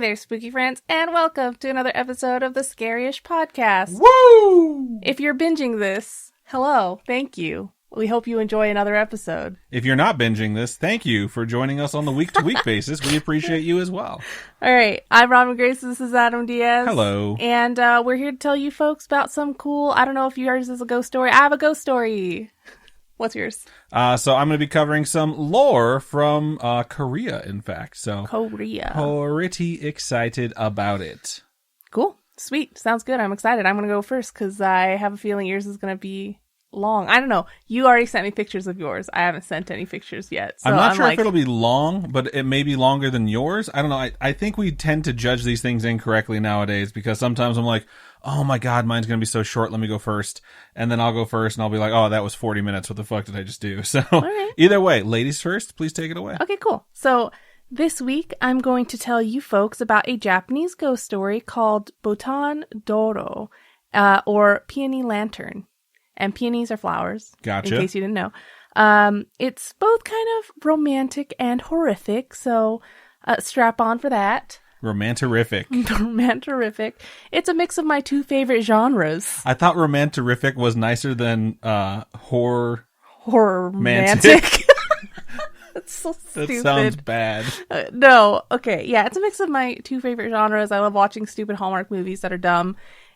there, spooky friends, and welcome to another episode of the Scaryish podcast. Woo! If you're binging this, hello, thank you. We hope you enjoy another episode. If you're not binging this, thank you for joining us on the week-to-week basis. We appreciate you as well. All right, I'm Robin Grace, this is Adam Diaz. Hello. And we're here to tell you folks about some cool, I don't know if yours is a ghost story. I have a ghost story. What's yours? So I'm going to be covering some lore from Korea, in fact. So Korea. Pretty excited about it. Cool. Sweet. Sounds good. I'm excited. I'm going to go first because I have a feeling yours is going to be long. I don't know. You already sent me pictures of yours. I haven't sent any pictures yet. So I'm not sure if it'll be long, but it may be longer than yours. I don't know. I think we tend to judge these things incorrectly nowadays because sometimes I'm like, oh my God, mine's going to be so short. Let me go first. And then I'll go first and I'll be like, oh, that was 40 minutes. What the fuck did I just do? So Either way, ladies first, please take it away. Okay, cool. So this week, I'm going to tell you folks about a Japanese ghost story called Botan Doro, or Peony Lantern. And peonies are flowers. Gotcha. In case you didn't know. It's both kind of romantic and horrific, so strap on for that. Romanterific. Romanterific. It's a mix of my two favorite genres. I thought romanterific was nicer than horror. Horror-mantic. That's so stupid. That sounds bad. No. Okay. Yeah, it's a mix of my two favorite genres. I love watching stupid Hallmark movies that are dumb.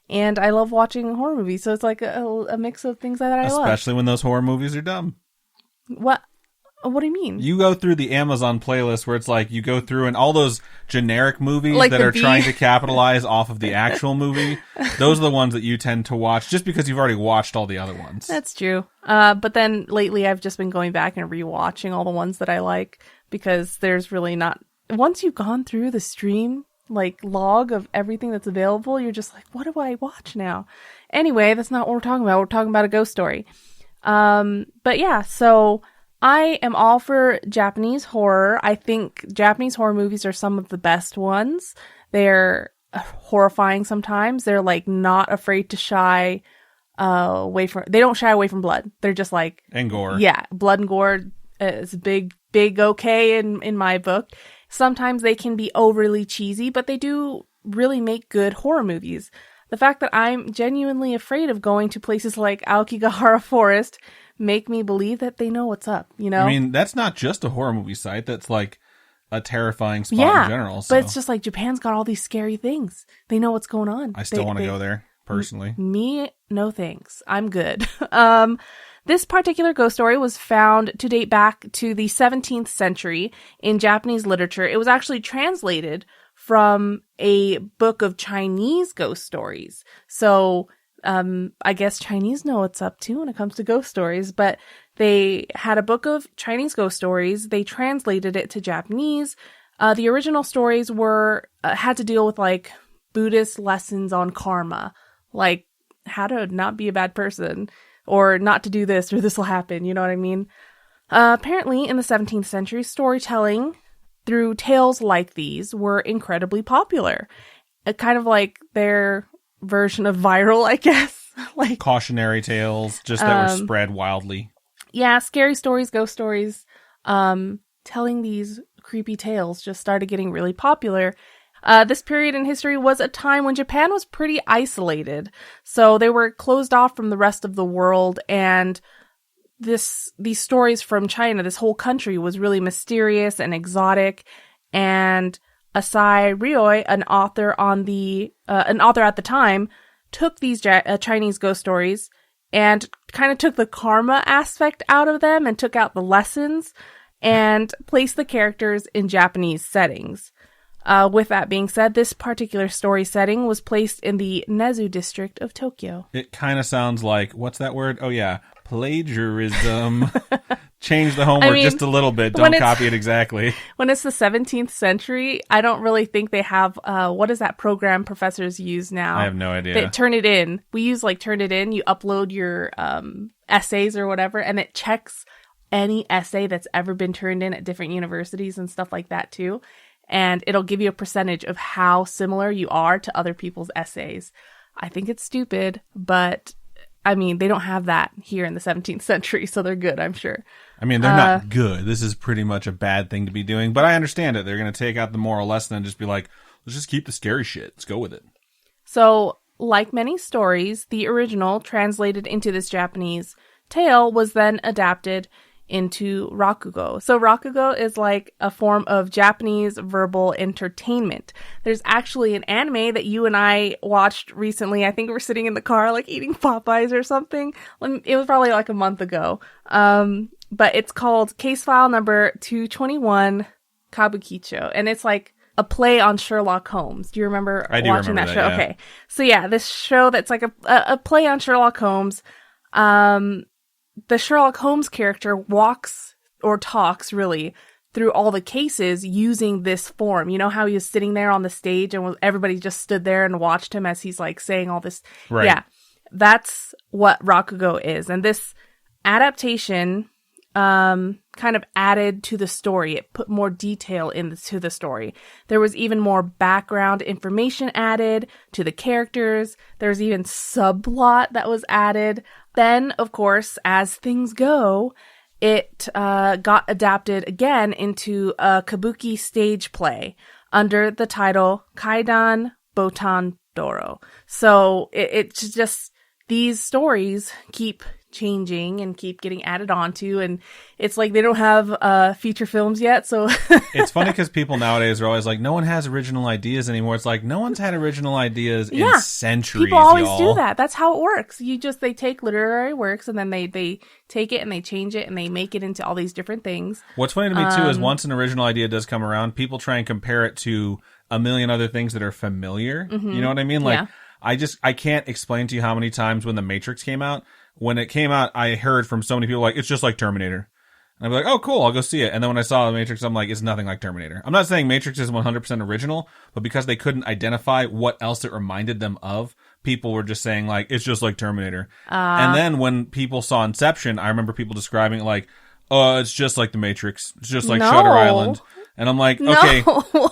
And I love watching horror movies. So it's like a mix of things that I love. Especially when those horror movies are dumb. What do you mean? You go through the Amazon playlist where it's like you go through and all those generic movies like that are trying to capitalize off of the actual movie. Those are the ones that you tend to watch just because you've already watched all the other ones. That's true. But then lately I've just been going back and rewatching all the ones that I like because there's really not... Once you've gone through the stream log of everything that's available, you're just like, what do I watch now? Anyway, that's not what we're talking about. We're talking about a ghost story. But yeah, so I am all for Japanese horror. I think Japanese horror movies are some of the best ones. They're horrifying sometimes. They're not afraid to shy away from... They don't shy away from blood. They're just and gore. Yeah, blood and gore is big okay in my book. Sometimes they can be overly cheesy, but they do really make good horror movies. The fact that I'm genuinely afraid of going to places like Aokigahara Forest make me believe that they know what's up, you know? I mean, that's not just a horror movie site. That's a terrifying spot in general. So. But it's just Japan's got all these scary things. They know what's going on. I still want to go there, personally. Me, no thanks. I'm good. This particular ghost story was found to date back to the 17th century in Japanese literature. It was actually translated from a book of Chinese ghost stories. So, I guess Chinese know what's up too when it comes to ghost stories, but they had a book of Chinese ghost stories. They translated it to Japanese. The original stories were, had to deal with Buddhist lessons on karma, how to not be a bad person. Or not to do this, or this will happen, you know what I mean? Apparently, in the 17th century, storytelling through tales like these were incredibly popular. Kind of like their version of viral, I guess. Cautionary tales, just that were spread wildly. Yeah, scary stories, ghost stories. Telling these creepy tales just started getting really popular. This period in history was a time when Japan was pretty isolated. So they were closed off from the rest of the world, and these stories from China, this whole country, was really mysterious and exotic. And Asai Ryoi, an author at the time, took these Chinese ghost stories and kind of took the karma aspect out of them and took out the lessons and placed the characters in Japanese settings. With that being said, this particular story setting was placed in the Nezu district of Tokyo. It kind of sounds like, what's that word? Oh yeah, plagiarism. Change the homework just a little bit. Don't copy it exactly. When it's the 17th century, I don't really think they have, what is that program professors use now? I have no idea. Turn It In. We use Turn It In. You upload your essays or whatever, and it checks any essay that's ever been turned in at different universities and stuff like that too. And it'll give you a percentage of how similar you are to other people's essays. I think it's stupid, but I mean, they don't have that here in the 17th century, so they're good, I'm sure. I mean, they're not good. This is pretty much a bad thing to be doing, but I understand it. They're going to take out the moral lesson and just be like, let's just keep the scary shit. Let's go with it. So, like many stories, the original translated into this Japanese tale was then adapted into rakugo. So rakugo is like a form of Japanese verbal entertainment. There's actually an anime that you and I watched recently. I think we were sitting in the car like eating Popeyes or something. It was probably like a month ago. But it's called Case File Number 221 Kabukicho. And it's like a play on Sherlock Holmes. Do you remember watching that show? Yeah. Okay. So yeah, this show that's like a play on Sherlock Holmes. The Sherlock Holmes character walks or talks really through all the cases using this form. You know how he was sitting there on the stage and everybody just stood there and watched him as he's like saying all this. Right. Yeah, that's what rakugo is. And this adaptation kind of added to the story. It put more detail into the story. There was even more background information added to the characters. There's even subplot that was added. Then, of course, as things go, it got adapted again into a kabuki stage play under the title Kaidan Botan Doro. So it's just, these stories keep changing and keep getting added onto, and it's like they don't have feature films yet, so It's funny because people nowadays are always like, no one has original ideas anymore. It's like, no one's had original ideas in centuries. People always y'all. do that. That's how it works. They take literary works and then they take it and they change it and they make it into all these different things. What's funny to me too is once an original idea does come around, people try and compare it to a million other things that are familiar. Mm-hmm. You know what I mean? Like, Yeah. I can't explain to you how many times when The Matrix came out, when it came out, I heard from so many people like, it's just like Terminator. And I'd be like, oh, cool, I'll go see it. And then when I saw The Matrix, I'm like, it's nothing like Terminator. I'm not saying Matrix is 100% original, but because they couldn't identify what else it reminded them of, people were just saying like, it's just like Terminator. And then when people saw Inception, I remember people describing it like, oh, it's just like The Matrix. It's just like Shutter Island. And I'm like, okay,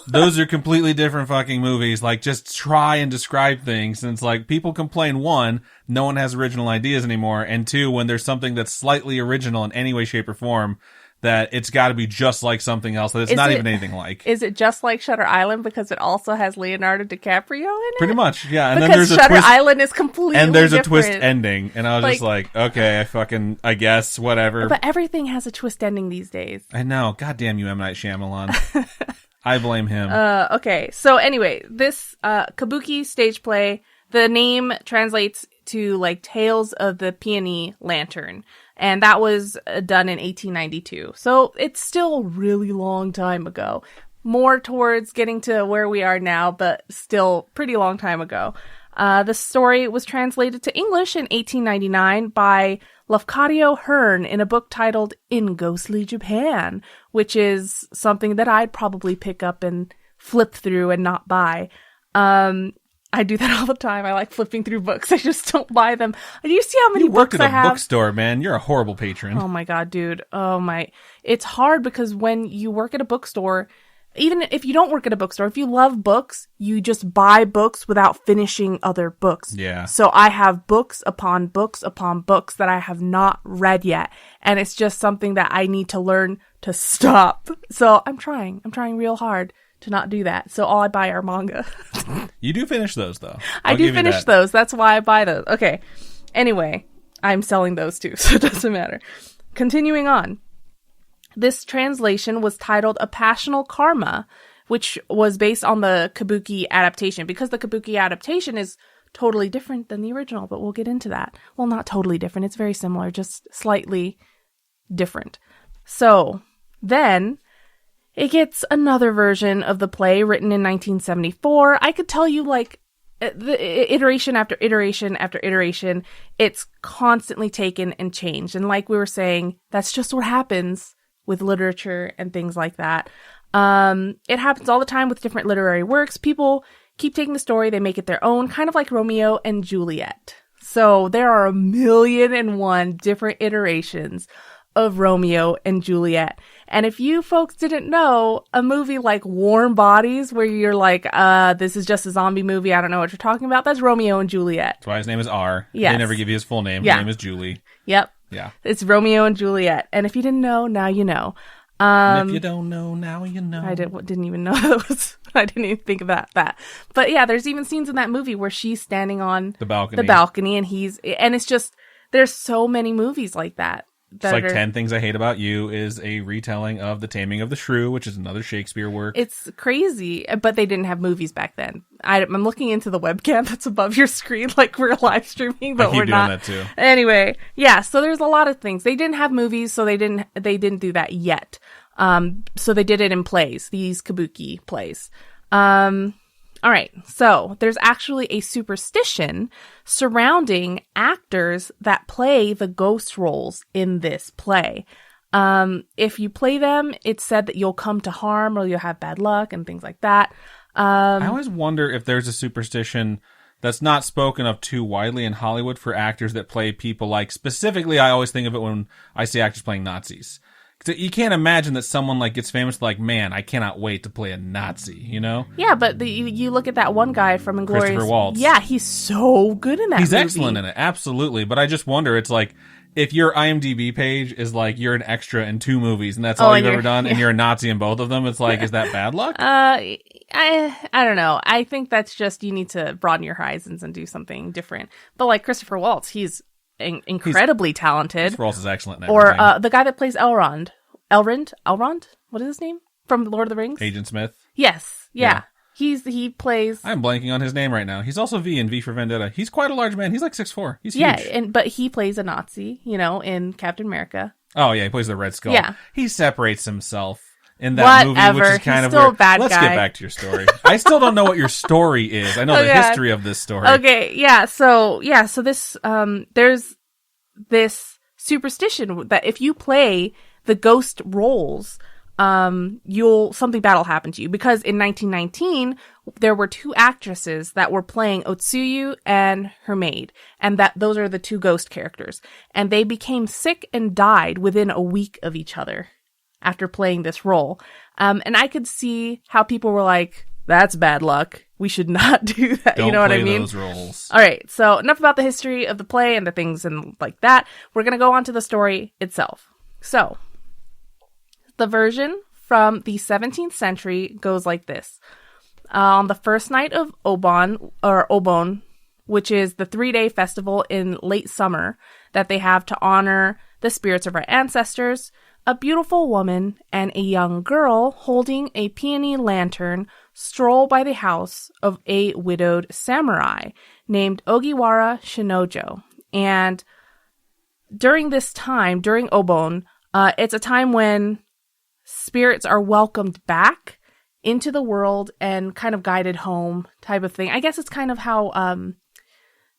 those are completely different fucking movies. Like, just try and describe things. And it's like, people complain, one, no one has original ideas anymore. And two, when there's something that's slightly original in any way, shape, or form, that it's got to be just like something else that it's not even anything like. Is it just like Shutter Island because it also has Leonardo DiCaprio in it? Pretty much, yeah. And because then there's Shutter a twist, Island is completely and there's different. a twist ending. And I was just like, okay, I guess, whatever. But everything has a twist ending these days. I know. God damn you, M. Night Shyamalan. I blame him. Okay. So anyway, this kabuki stage play, the name translates to like Tales of the Peony Lantern. And that was done in 1892. So it's still a really long time ago. More towards getting to where we are now, but still pretty long time ago. The story was translated to English in 1899 by Lafcadio Hearn in a book titled In Ghostly Japan, which is something that I'd probably pick up and flip through and not buy. I do that all the time. I like flipping through books. I just don't buy them. Do you see how many books I have? You work at a bookstore, man. You're a horrible patron. Oh my god, dude. Oh my. It's hard because when you work at a bookstore, even if you don't work at a bookstore, if you love books, you just buy books without finishing other books. Yeah. So I have books upon books upon books that I have not read yet. And it's just something that I need to learn to stop. So I'm trying real hard to not do that. So all I buy are manga. You do finish those, though. I do finish those. That's why I buy those. Okay. Anyway, I'm selling those too, so it doesn't matter. Continuing on. This translation was titled A Passional Karma, which was based on the Kabuki adaptation, because the Kabuki adaptation is totally different than the original, but we'll get into that. Well, not totally different. It's very similar, just slightly different. So, then it gets another version of the play written in 1974. I could tell you, like, the iteration after iteration after iteration, it's constantly taken and changed. And like we were saying, that's just what happens with literature and things like that. It happens all the time with different literary works. People keep taking the story, they make it their own, kind of like Romeo and Juliet. So there are 1,000,001 different iterations of Romeo and Juliet. And if you folks didn't know, a movie like Warm Bodies, where you're like, this is just a zombie movie, I don't know what you're talking about, that's Romeo and Juliet. That's why his name is R. Yes. They never give you his full name. Yeah. His name is Julie. Yep. Yeah. It's Romeo and Juliet. And if you didn't know, now you know. And if you don't know, now you know. I didn't even know that was. I didn't even think of that. But yeah, there's even scenes in that movie where she's standing on the balcony, and it's just there's so many movies like that. It's like 10 Things I Hate About You is a retelling of The Taming of the Shrew, which is another Shakespeare work. It's crazy, but they didn't have movies back then. I'm looking into the webcam that's above your screen, like we're live streaming, but we're not. I keep doing that too. Anyway, yeah. So there's a lot of things. They didn't have movies, so they didn't do that yet. So they did it in plays, these kabuki plays. All right, so there's actually a superstition surrounding actors that play the ghost roles in this play. If you play them, it's said that you'll come to harm or you'll have bad luck and things like that. I always wonder if there's a superstition that's not spoken of too widely in Hollywood for actors that play people like, specifically, I always think of it when I see actors playing Nazis. You can't imagine that someone like gets famous like, man, I cannot wait to play a Nazi, you know? Yeah, but you look at that one guy from Inglourious. Christopher Waltz. Yeah, he's so good in that movie. He's excellent in it, absolutely. But I just wonder, it's like, if your IMDb page is like, you're an extra in 2 movies and that's all you've ever done, and you're a Nazi in both of them, it's like, is that bad luck? I don't know. I think that's just, you need to broaden your horizons and do something different. But like Christopher Waltz, he's incredibly talented. Christopher Waltz is excellent in everything. Or the guy that plays Elrond. What is his name? From Lord of the Rings? Agent Smith. Yes. Yeah. He plays. I'm blanking on his name right now. He's also V in V for Vendetta. He's quite a large man. He's like 6'4". He's huge. Yeah, but he plays a Nazi, in Captain America. Oh yeah, he plays the Red Skull. Yeah. He separates himself in that movie, which is kind of still weird. A bad Let's guy. Get back to your story. I still don't know what your story is. I know the history of this story. Okay, yeah. So this there's this superstition that if you play the ghost roles, something bad will happen to you. Because in 1919, there were 2 actresses that were playing Otsuyu and her maid, and those are the 2 ghost characters. And they became sick and died within a week of each other after playing this role. And I could see how people were like, "That's bad luck. We should not do that." Don't you know what I mean? play those roles. All right. So enough about the history of the play and the things and like that. We're gonna go on to the story itself. So, the version from the 17th century goes like this. On the first night of Obon, which is the 3-day festival in late summer that they have to honor the spirits of our ancestors, a beautiful woman and a young girl holding a peony lantern stroll by the house of a widowed samurai named Ogiwara Shinojo. And during this time, during Obon, it's a time when spirits are welcomed back into the world and kind of guided home type of thing. I guess it's kind of how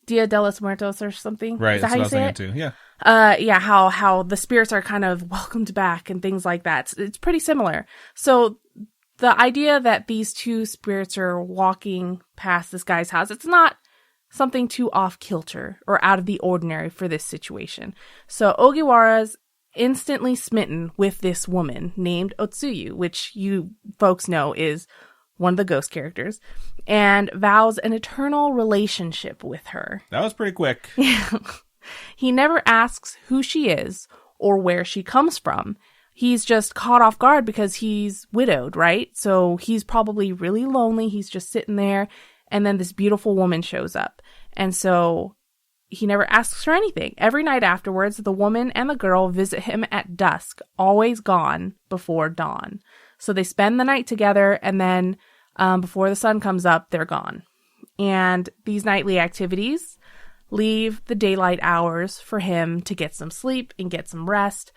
Dia de los Muertos or something. Right, is that that's how you what I was say thinking it? too, yeah. How the spirits are kind of welcomed back and things like that. It's pretty similar. So the idea that these 2 spirits are walking past this guy's house, it's not something too off kilter or out of the ordinary for this situation. So Ogiwara's instantly smitten with this woman named Otsuyu, which you folks know is one of the ghost characters, and vows an eternal relationship with her. That was pretty quick. He never asks who she is or where she comes from. He's just caught off guard because he's widowed, right? So he's probably really lonely. He's just sitting there, and then this beautiful woman shows up. And so he never asks her anything. Every night afterwards, the woman and the girl visit him at dusk, always gone before dawn. So they spend the night together, and then before the sun comes up, they're gone. And these nightly activities leave the daylight hours for him to get some sleep and get some rest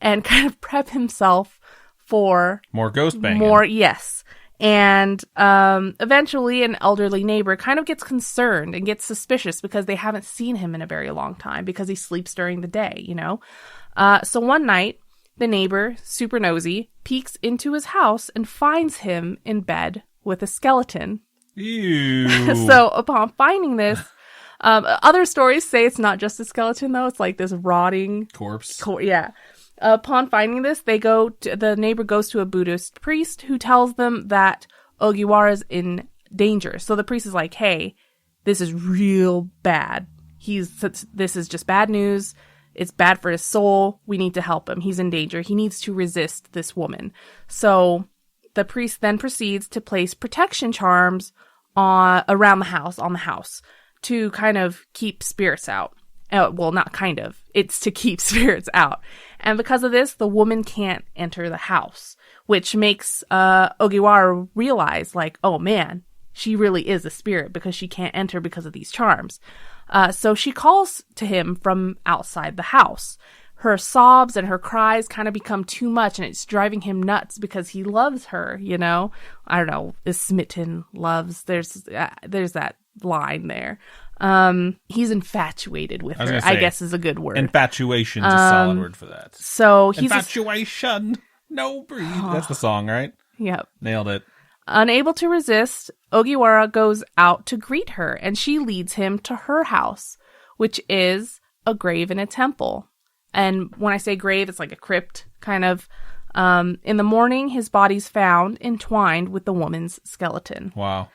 and kind of prep himself for more ghost banging. Yes. And eventually an elderly neighbor kind of gets concerned and gets suspicious because they haven't seen him in a very long time because he sleeps during the day, So one night, the neighbor, super nosy, peeks into his house and finds him in bed with a skeleton. Ew. So upon finding this, other stories say it's not just a skeleton, though. It's like this rotting corpse. Yeah. Upon finding this, the neighbor goes to a Buddhist priest who tells them that Ogiwara's in danger. So the priest is like, "Hey, this is real bad. This is just bad news. It's bad for his soul. We need to help him. He's in danger. He needs to resist this woman. So the priest then proceeds to place protection charms around the house, to kind of keep spirits out. Well, not kind of. It's to keep spirits out. And because of this, the woman can't enter the house, which makes Ogiwara realize, like, oh man, she really is a spirit because she can't enter because of these charms. So she calls to him from outside the house. Her sobs and her cries kind of become too much, and it's driving him nuts because he loves her, you know? I don't know, is smitten, loves, there's that line there. He's infatuated with her, I guess is a good word. Infatuation's a solid word for that. So he's infatuation, no breed. That's the song, right? Yep. Nailed it. Unable to resist, Ogiwara goes out to greet her, and she leads him to her house, which is a grave and a temple. And when I say grave, it's like a crypt, kind of. In the morning, his body's found entwined with the woman's skeleton. Wow.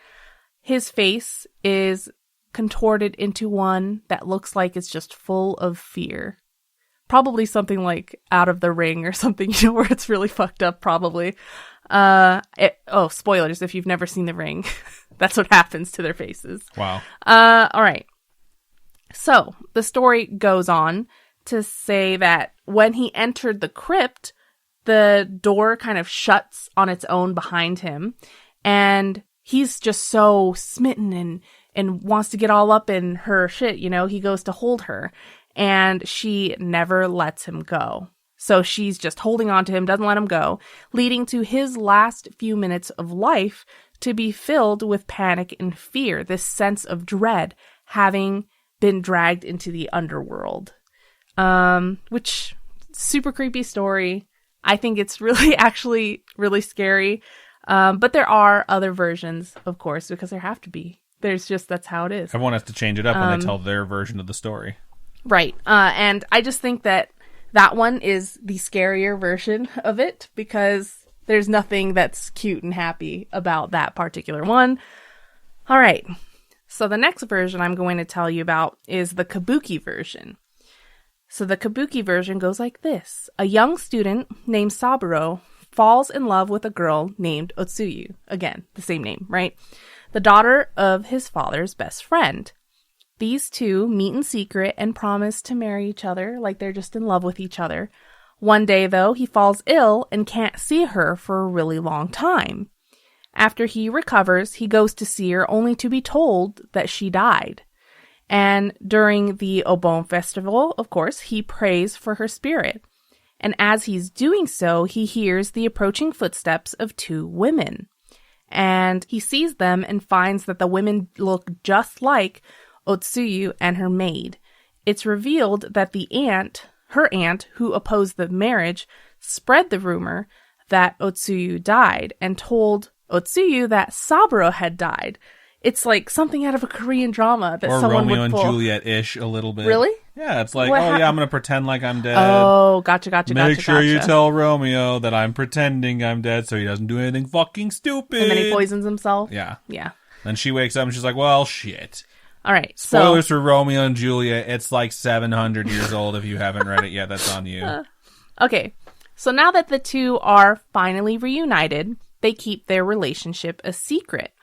His face is contorted into one that looks like it's just full of fear. Probably something like Out of the Ring or something, you know, where it's really fucked up, probably. Spoilers, if you've never seen The Ring. That's what happens to their faces. Wow. All right. So, the story goes on to say that when he entered the crypt, the door kind of shuts on its own behind him, and he's just so smitten and wants to get all up in her shit, you know. He goes to hold her, and she never lets him go. So she's just holding on to him, doesn't let him go, leading to his last few minutes of life to be filled with panic and fear, this sense of dread, having been dragged into the underworld. Which, super creepy story. I think it's really, actually really scary. But there are other versions, of course, because there have to be. That's how it is. Everyone has to change it up when they tell their version of the story. Right. And I just think that one is the scarier version of it, because there's nothing that's cute and happy about that particular one. All right. So the next version I'm going to tell you about is the Kabuki version. So the Kabuki version goes like this. A young student named Saburo falls in love with a girl named Otsuyu. Again, the same name, right? The daughter of his father's best friend. These two meet in secret and promise to marry each other, like they're just in love with each other. One day, though, he falls ill and can't see her for a really long time. After he recovers, he goes to see her only to be told that she died. And during the Obon festival, of course, he prays for her spirit. And as he's doing so, he hears the approaching footsteps of two women. And he sees them and finds that the women look just like Otsuyu and her maid. It's revealed that her aunt, who opposed the marriage, spread the rumor that Otsuyu died and told Otsuyu that Saburo had died. It's like something out of a Korean drama that someone would pull. Or Romeo and Juliet-ish a little bit. Really? Yeah, it's like, I'm going to pretend like I'm dead. Oh, gotcha. Make sure you tell Romeo that I'm pretending I'm dead so he doesn't do anything fucking stupid. And then he poisons himself? Yeah. Yeah. Then she wakes up and she's like, well, shit. All right. Spoilers for Romeo and Juliet. It's like 700 years old. If you haven't read it yet, that's on you. Okay. So now that the two are finally reunited, they keep their relationship a secret.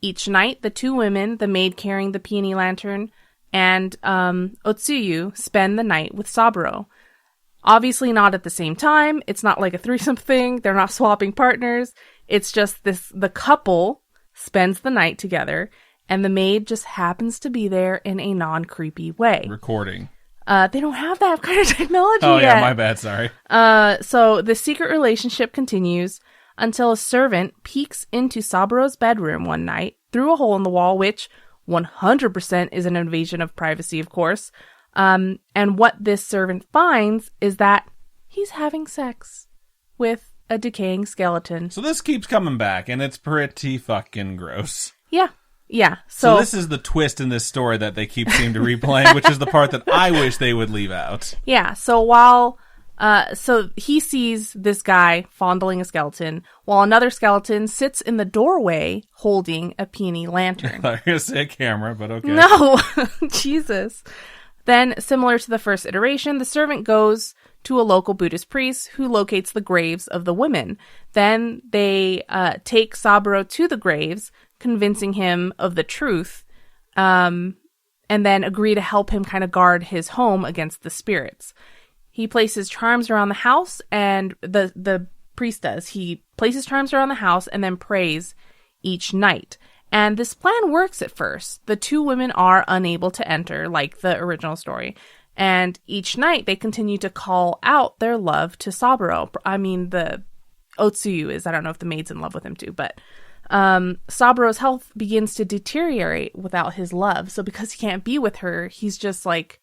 Each night, the two women, the maid carrying the peony lantern, and Otsuyu spend the night with Saburo. Obviously not at the same time. It's not like a threesome thing. They're not swapping partners. It's just the couple spends the night together, and the maid just happens to be there in a non-creepy way. Recording. They don't have that kind of technology yet. Oh, yeah, my bad, sorry. So the secret relationship continues until a servant peeks into Saburo's bedroom one night through a hole in the wall, which 100% is an invasion of privacy, of course. And what this servant finds is that he's having sex with a decaying skeleton. So this keeps coming back, and it's pretty fucking gross. Yeah. So this is the twist in this story that they keep seeming to replaying, which is the part that I wish they would leave out. Yeah, so so he sees this guy fondling a skeleton, while another skeleton sits in the doorway holding a peony lantern. I thought you were going to say a camera, but okay. No! Jesus. Then, similar to the first iteration, the servant goes to a local Buddhist priest who locates the graves of the women. Then they take Saburo to the graves, convincing him of the truth, and then agree to help him kind of guard his home against the spirits. He places charms around the house, and the priest does. He places charms around the house and then prays each night. And this plan works at first. The two women are unable to enter, like the original story. And each night they continue to call out their love to Saburo. I mean, the Otsuyu is, I don't know if the maid's in love with him too, but Saburo's health begins to deteriorate without his love. So because he can't be with her, he's just like...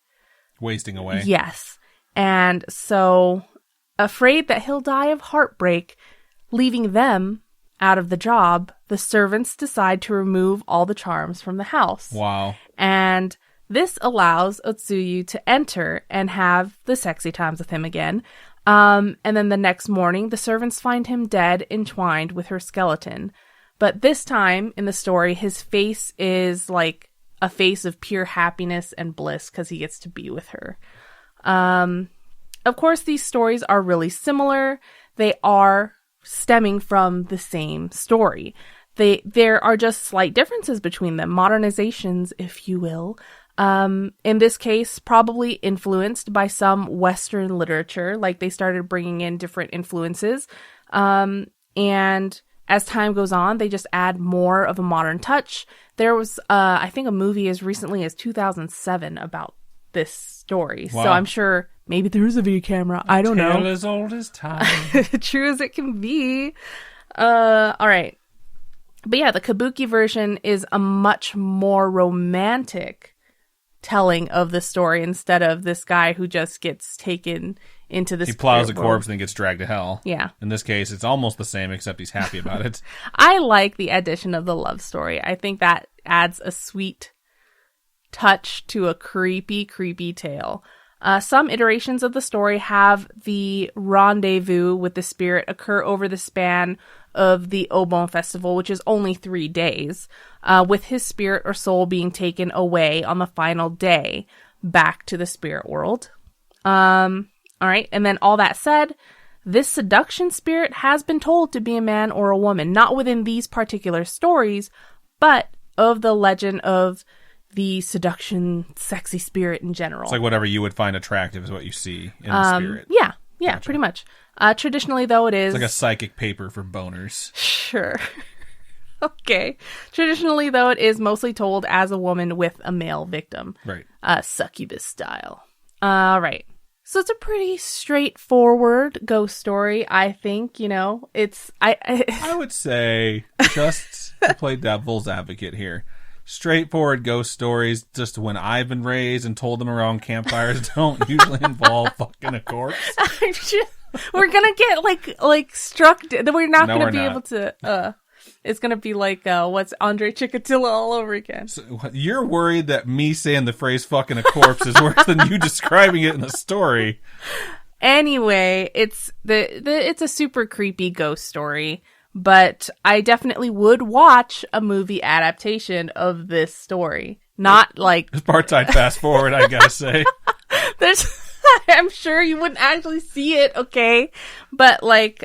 wasting away. Yes. And so, afraid that he'll die of heartbreak, leaving them out of the job, the servants decide to remove all the charms from the house. Wow. And this allows Otsuyu to enter and have the sexy times with him again. And then the next morning, the servants find him dead, entwined with her skeleton. But this time in the story, his face is like a face of pure happiness and bliss because he gets to be with her. Of course, these stories are really similar. They are stemming from the same story. There are just slight differences between them, modernizations, if you will. In this case, probably influenced by some Western literature, like they started bringing in different influences. And as time goes on, they just add more of a modern touch. There was, I think, a movie as recently as 2007 about this story. Wow. So I'm sure maybe there is a video camera. I don't know. Tale as old as time. True as it can be. All right. But yeah, the Kabuki version is a much more romantic telling of the story instead of this guy who just gets taken into the He plows a corpse and then gets dragged to hell. Yeah. In this case, it's almost the same, except he's happy about it. I like the addition of the love story. I think that adds a sweet touch to a creepy tale. Some iterations of the story have the rendezvous with the spirit occur over the span of the Obon festival, which is only 3 days, with his spirit or soul being taken away on the final day back to the spirit world. All right. And then all that said, this seduction spirit has been told to be a man or a woman, not within these particular stories, but of the legend of the seduction sexy spirit in general. It's like whatever you would find attractive is what you see in the spirit. Yeah, Gotcha. Pretty much. Traditionally, though, it is... It's like a psychic paper for boners. Sure. Okay. Traditionally, though, it is mostly told as a woman with a male victim. Right. Succubus style. Right. So it's a pretty straightforward ghost story, I think. You know, it's... I would say, just to play devil's advocate here, straightforward ghost stories, just when I've been raised and told them around campfires, don't usually involve fucking a corpse. We're gonna get like struck. We're not gonna be able to. It's gonna be like what's Andre Chikatilo all over again. So, you're worried that me saying the phrase "fucking a corpse" is worse than you describing it in the story. Anyway, it's it's a super creepy ghost story. But I definitely would watch a movie adaptation of this story. Not like... It's part-time fast forward, I gotta say. I'm sure you wouldn't actually see it, okay? But like,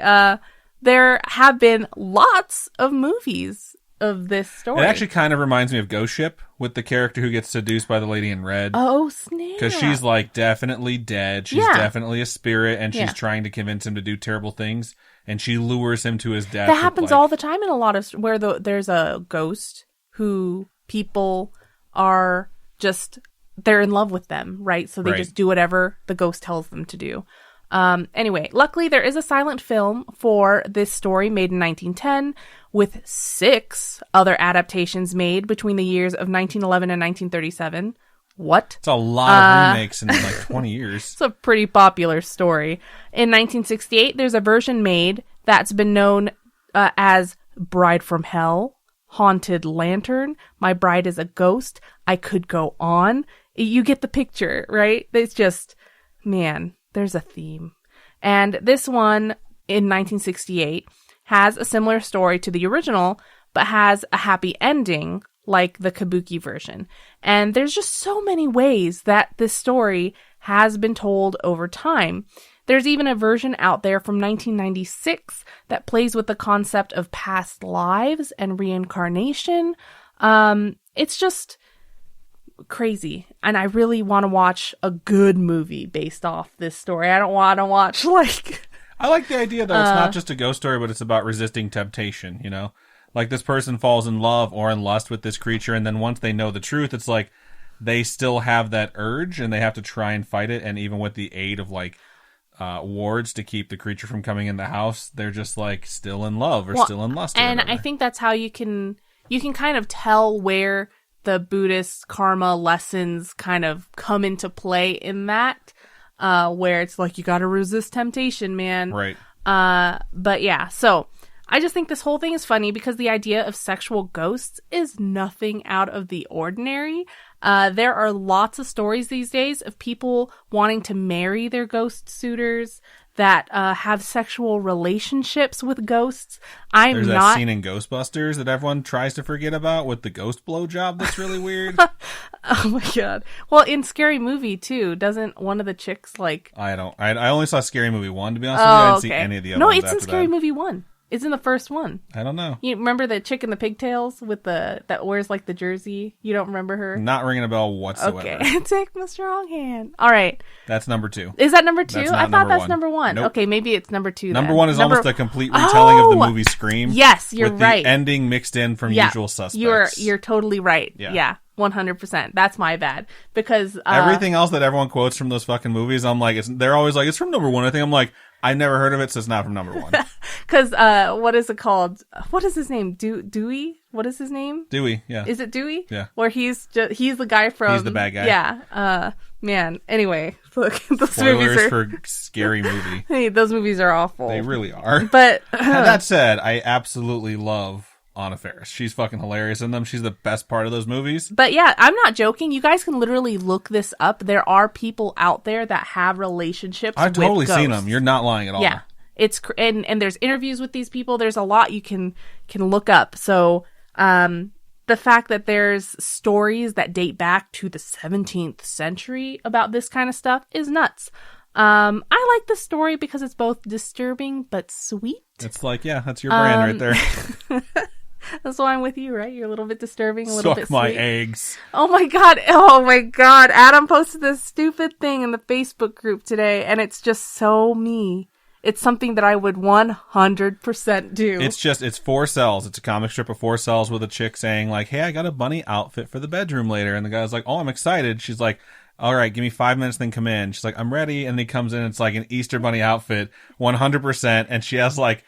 there have been lots of movies of this story. It actually kind of reminds me of Ghost Ship, with the character who gets seduced by the lady in red. Oh, snap. Because she's like definitely dead. She's definitely a spirit, and she's trying to convince him to do terrible things. And she lures him to his death. That happens all the time in a lot of where there's a ghost who people are just, they're in love with them, right? So they just do whatever the ghost tells them to do. Anyway, luckily there is a silent film for this story made in 1910 with 6 other adaptations made between the years of 1911 and 1937. What? It's a lot of remakes in like 20 years. It's a pretty popular story. In 1968, there's a version made that's been known as Bride from Hell, Haunted Lantern, My Bride is a Ghost, I Could Go On. You get the picture, right? It's just, man, there's a theme. And this one in 1968 has a similar story to the original, but has a happy ending like the Kabuki version. And there's just so many ways that this story has been told over time. There's even a version out there from 1996 that plays with the concept of past lives and reincarnation. It's just crazy. And I really want to watch a good movie based off this story. I don't want to watch like... I like the idea that it's not just a ghost story, but it's about resisting temptation, you know? Like this person falls in love or in lust with this creature, and then once they know the truth, it's like they still have that urge and they have to try and fight it. And even with the aid of like wards to keep the creature from coming in the house, they're just like still in love or still in lust. And I think that's how you can kind of tell where the Buddhist karma lessons kind of come into play in that, where it's like, you got to resist temptation, man. Right. But yeah, so I just think this whole thing is funny because the idea of sexual ghosts is nothing out of the ordinary. There are lots of stories these days of people wanting to marry their ghost suitors that have sexual relationships with ghosts. There's that scene in Ghostbusters that everyone tries to forget about with the ghost blowjob that's really weird. Oh my god. Well, in Scary Movie too, doesn't one of the chicks like... I only saw Scary Movie 1, to be honest with you. I didn't see any of the other ones. No, it's in Scary Movie 1. It's in the first one. I don't know. You remember the chick in the pigtails with that wears like the jersey? You don't remember her? Not ringing a bell whatsoever. Okay. Take my strong hand. All right. That's number 2. Is that number 2? I thought that's number 1. Nope. Okay, maybe it's number 2 Number then. 1 is almost a complete retelling of the movie Scream. Yes, you're with right. The ending mixed in from Usual Suspects. You're totally right. Yeah. 100%. That's my bad. Because everything else that everyone quotes from those fucking movies, I'm like, they're always like, it's from number 1. I think I'm like, I've never heard of it, so it's not from number 1. Because what is it called? What is his name? Dewey? What is his name? Dewey. Yeah. Is it Dewey? Yeah. Where he's the guy from. He's the bad guy. Yeah. Man. Anyway, look, those Spoilers movies are for Scary Movie. Hey, those movies are awful. They really are. But that said, I absolutely love Anna Faris. She's fucking hilarious in them. She's the best part of those movies. But yeah, I'm not joking. You guys can literally look this up. There are people out there that have relationships I've with totally ghosts. seen them. You're not lying at all. Yeah. It's and there's interviews with these people. There's a lot you can look up. So the fact that there's stories that date back to the 17th century about this kind of stuff is nuts. I like the story because it's both disturbing but sweet. It's like, yeah, that's your brand right there. That's why I'm with you, right? You're a little bit disturbing, a little bit sweet. Suck my eggs. Oh my god. Adam posted this stupid thing in the Facebook group today, and it's just so me. It's something that I would 100% do. It's 4 cells. It's a comic strip of 4 cells with a chick saying like, hey, I got a bunny outfit for the bedroom later. And the guy's like, oh, I'm excited. She's like, all right, give me 5 minutes, then come in. She's like, I'm ready. And he comes in. It's like an Easter bunny outfit, 100%. And she has like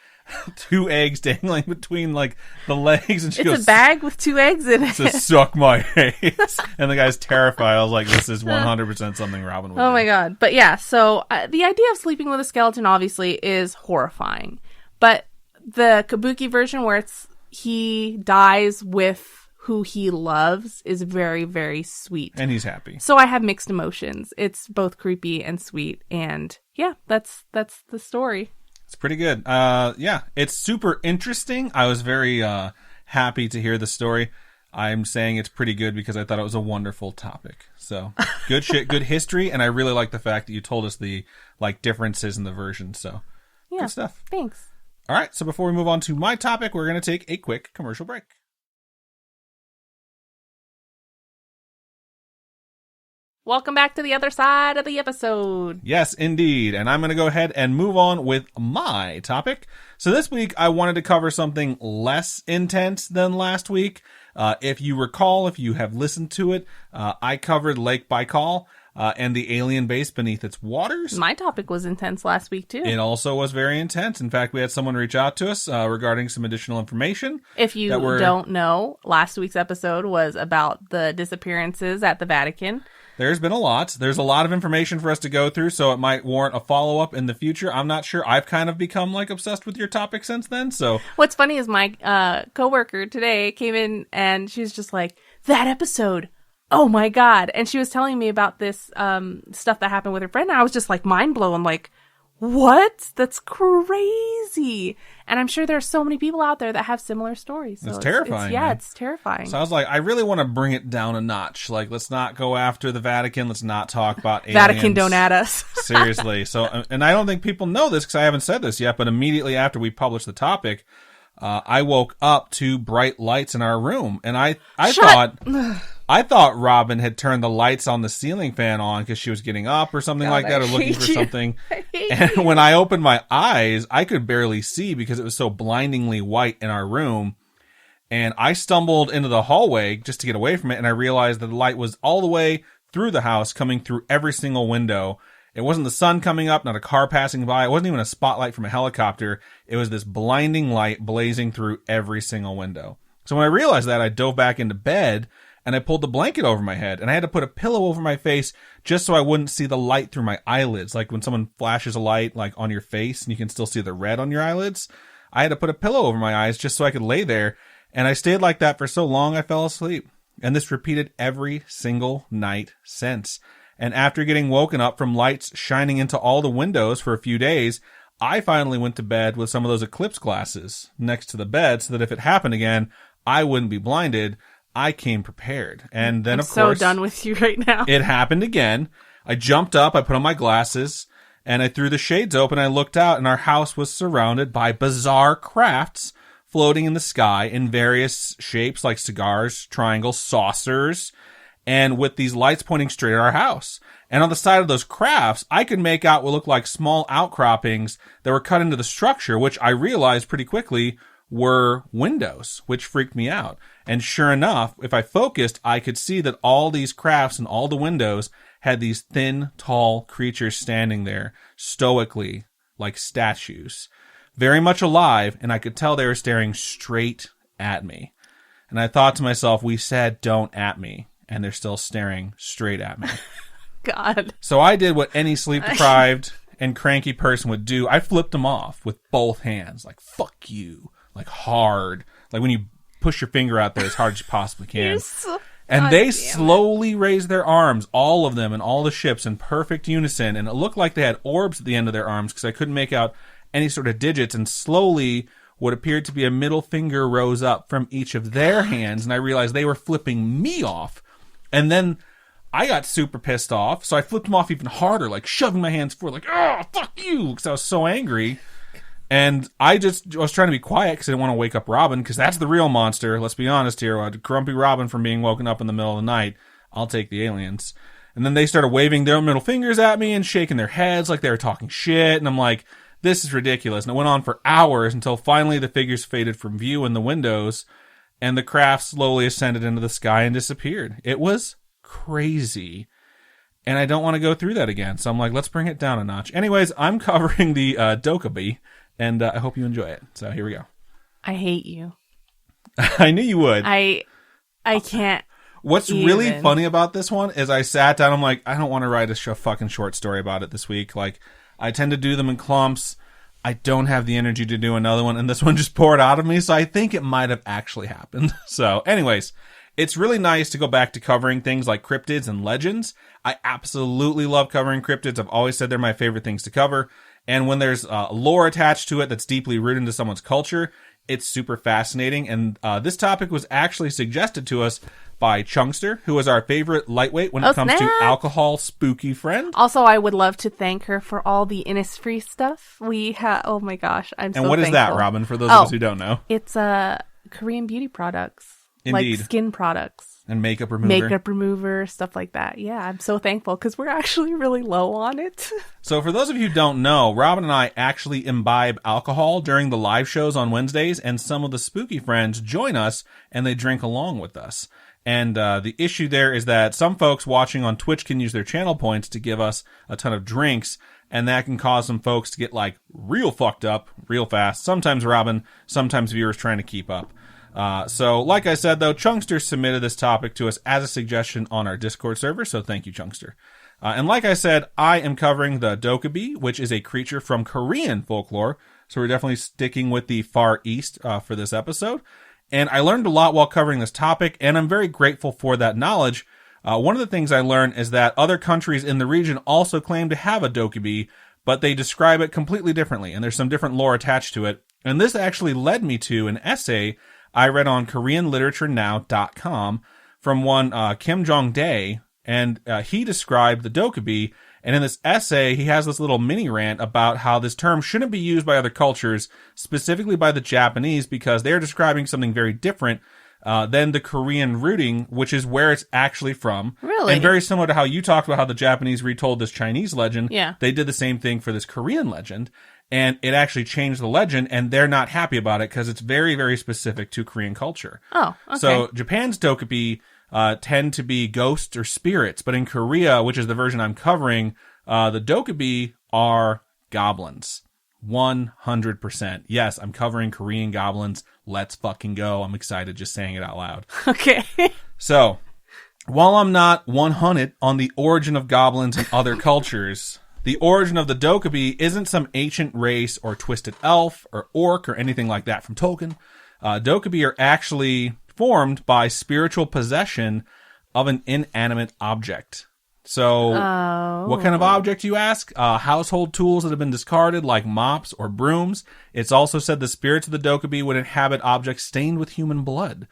2 eggs dangling between like the legs. And she goes, a bag with 2 eggs in it. Says, suck my eggs. And the guy's terrified. I was like, this is 100% something Robin would do. Oh my god. But yeah, so the idea of sleeping with a skeleton obviously is horrifying. But the Kabuki version where he dies with who he loves is very, very sweet. And he's happy. So I have mixed emotions. It's both creepy and sweet. And yeah, that's the story. It's pretty good. Yeah, it's super interesting. I was very happy to hear the story. I'm saying it's pretty good because I thought it was a wonderful topic. So good shit, good history, and I really like the fact that you told us the like differences in the version. So yeah, good stuff. Thanks. All right, so before we move on to my topic, we're going to take a quick commercial break. Welcome back to the other side of the episode. Yes, indeed. And I'm going to go ahead and move on with my topic. So this week, I wanted to cover something less intense than last week. If you recall, if you have listened to it, I covered Lake Baikal and the alien base beneath its waters. My topic was intense last week, too. It also was very intense. In fact, we had someone reach out to us regarding some additional information. If you don't know, last week's episode was about the disappearances at the Vatican. There's been a lot. There's a lot of information for us to go through, so it might warrant a follow-up in the future. I'm not sure. I've kind of become, like, obsessed with your topic since then, so... What's funny is my coworker today came in, and she was just like, that episode, oh my god. And she was telling me about this stuff that happened with her friend, and I was just, like, mind-blown, like, What? That's crazy. And I'm sure there are so many people out there that have similar stories. So it's terrifying. It's terrifying. So I was like, I really want to bring it down a notch. Like, let's not go after the Vatican. Let's not talk about aliens. Vatican, don't add us. Seriously. So, and I don't think people know this because I haven't said this yet, but immediately after we published the topic, I woke up to bright lights in our room, and I thought Robin had turned the lights on the ceiling fan on because she was getting up or something like that, or looking for something. And when I opened my eyes, I could barely see because it was so blindingly white in our room. And I stumbled into the hallway just to get away from it, and I realized that the light was all the way through the house, coming through every single window. It wasn't the sun coming up, not a car passing by. It wasn't even a spotlight from a helicopter. It was this blinding light blazing through every single window. So when I realized that, I dove back into bed and I pulled the blanket over my head, and I had to put a pillow over my face just so I wouldn't see the light through my eyelids. Like when someone flashes a light like on your face and you can still see the red on your eyelids, I had to put a pillow over my eyes just so I could lay there. And I stayed like that for so long I fell asleep. And this repeated every single night since. And after getting woken up from lights shining into all the windows for a few days, I finally went to bed with some of those eclipse glasses next to the bed so that if it happened again, I wouldn't be blinded. I came prepared. And then, of course, so done with you right now. It happened again. I jumped up, I put on my glasses, and I threw the shades open. I looked out, and our house was surrounded by bizarre crafts floating in the sky in various shapes like cigars, triangles, saucers, and with these lights pointing straight at our house. And on the side of those crafts, I could make out what looked like small outcroppings that were cut into the structure, which I realized pretty quickly were windows, which freaked me out. And sure enough, if I focused, I could see that all these crafts and all the windows had these thin, tall creatures standing there, stoically, like statues, very much alive, and I could tell they were staring straight at me. And I thought to myself, we said don't at me. And they're still staring straight at me. God. So I did what any sleep-deprived and cranky person would do. I flipped them off with both hands. Like, fuck you. Like, hard. Like when you push your finger out there as hard as you possibly can. And they slowly raised their arms, all of them, and all the ships in perfect unison. And it looked like they had orbs at the end of their arms because I couldn't make out any sort of digits. And slowly, what appeared to be a middle finger rose up from each of their hands. And I realized they were flipping me off. And then I got super pissed off, so I flipped them off even harder, like shoving my hands forward, like, oh, fuck you, because I was so angry. And I was trying to be quiet because I didn't want to wake up Robin, because that's the real monster. Let's be honest here. Grumpy Robin from being woken up in the middle of the night. I'll take the aliens. And then they started waving their middle fingers at me and shaking their heads like they were talking shit. And I'm like, this is ridiculous. And it went on for hours until finally the figures faded from view in the windows. And the craft slowly ascended into the sky and disappeared. It was crazy. And I don't want to go through that again. So I'm like, let's bring it down a notch. Anyways, I'm covering the Dokkaebi, and I hope you enjoy it. So here we go. I hate you. I knew you would. I can't. What's really funny about this one is I sat down, I'm like, I don't want to write a fucking short story about it this week. Like, I tend to do them in clumps. I don't have the energy to do another one, and this one just poured out of me, so I think it might have actually happened. So, anyways, it's really nice to go back to covering things like cryptids and legends. I absolutely love covering cryptids. I've always said they're my favorite things to cover. And when there's lore attached to it that's deeply rooted into someone's culture, it's super fascinating. And this topic was actually suggested to us by Chunkster, who is our favorite lightweight when it comes to alcohol spooky friend. Also, I would love to thank her for all the Innisfree stuff we have. Oh my gosh, I'm so thankful. And what is that, Robin, for those of us who don't know? It's Korean beauty products. Indeed. Like skin products. And makeup remover. Makeup remover, stuff like that. Yeah, I'm so thankful because we're actually really low on it. So for those of you who don't know, Robin and I actually imbibe alcohol during the live shows on Wednesdays, and some of the spooky friends join us and they drink along with us. And the issue there is that some folks watching on Twitch can use their channel points to give us a ton of drinks, and that can cause some folks to get like real fucked up real fast. Sometimes Robin, sometimes viewers trying to keep up. So like I said, though, Chunkster submitted this topic to us as a suggestion on our Discord server, so thank you, Chunkster. And like I said, I am covering the Dokkaebi, which is a creature from Korean folklore, so we're definitely sticking with the Far East for this episode. And I learned a lot while covering this topic, and I'm very grateful for that knowledge. One of the things I learned is that other countries in the region also claim to have a Dokkaebi, but they describe it completely differently, and there's some different lore attached to it. And this actually led me to an essay I read on KoreanLiteratureNow.com from one Kim Jong-dae, and he described the Dokkaebi. And in this essay, he has this little mini rant about how this term shouldn't be used by other cultures, specifically by the Japanese, because they're describing something very different than the Korean rooting, which is where it's actually from. Really? And very similar to how you talked about how the Japanese retold this Chinese legend. Yeah. They did the same thing for this Korean legend. And it actually changed the legend, and they're not happy about it because it's very, very specific to Korean culture. Oh, okay. So Japan's Dokkaebi tend to be ghosts or spirits, but in Korea, which is the version I'm covering, the Dokkaebi are goblins. 100%. Yes, I'm covering Korean goblins. Let's fucking go. I'm excited just saying it out loud. Okay. So, while I'm not 100 on the origin of goblins in other cultures, the origin of the Dokkaebi isn't some ancient race or twisted elf or orc or anything like that from Tolkien. Dokkaebi are actually formed by spiritual possession of an inanimate object. So, what kind of object, you ask? Household tools that have been discarded, like mops or brooms. It's also said the spirits of the Dokkaebi would inhabit objects stained with human blood.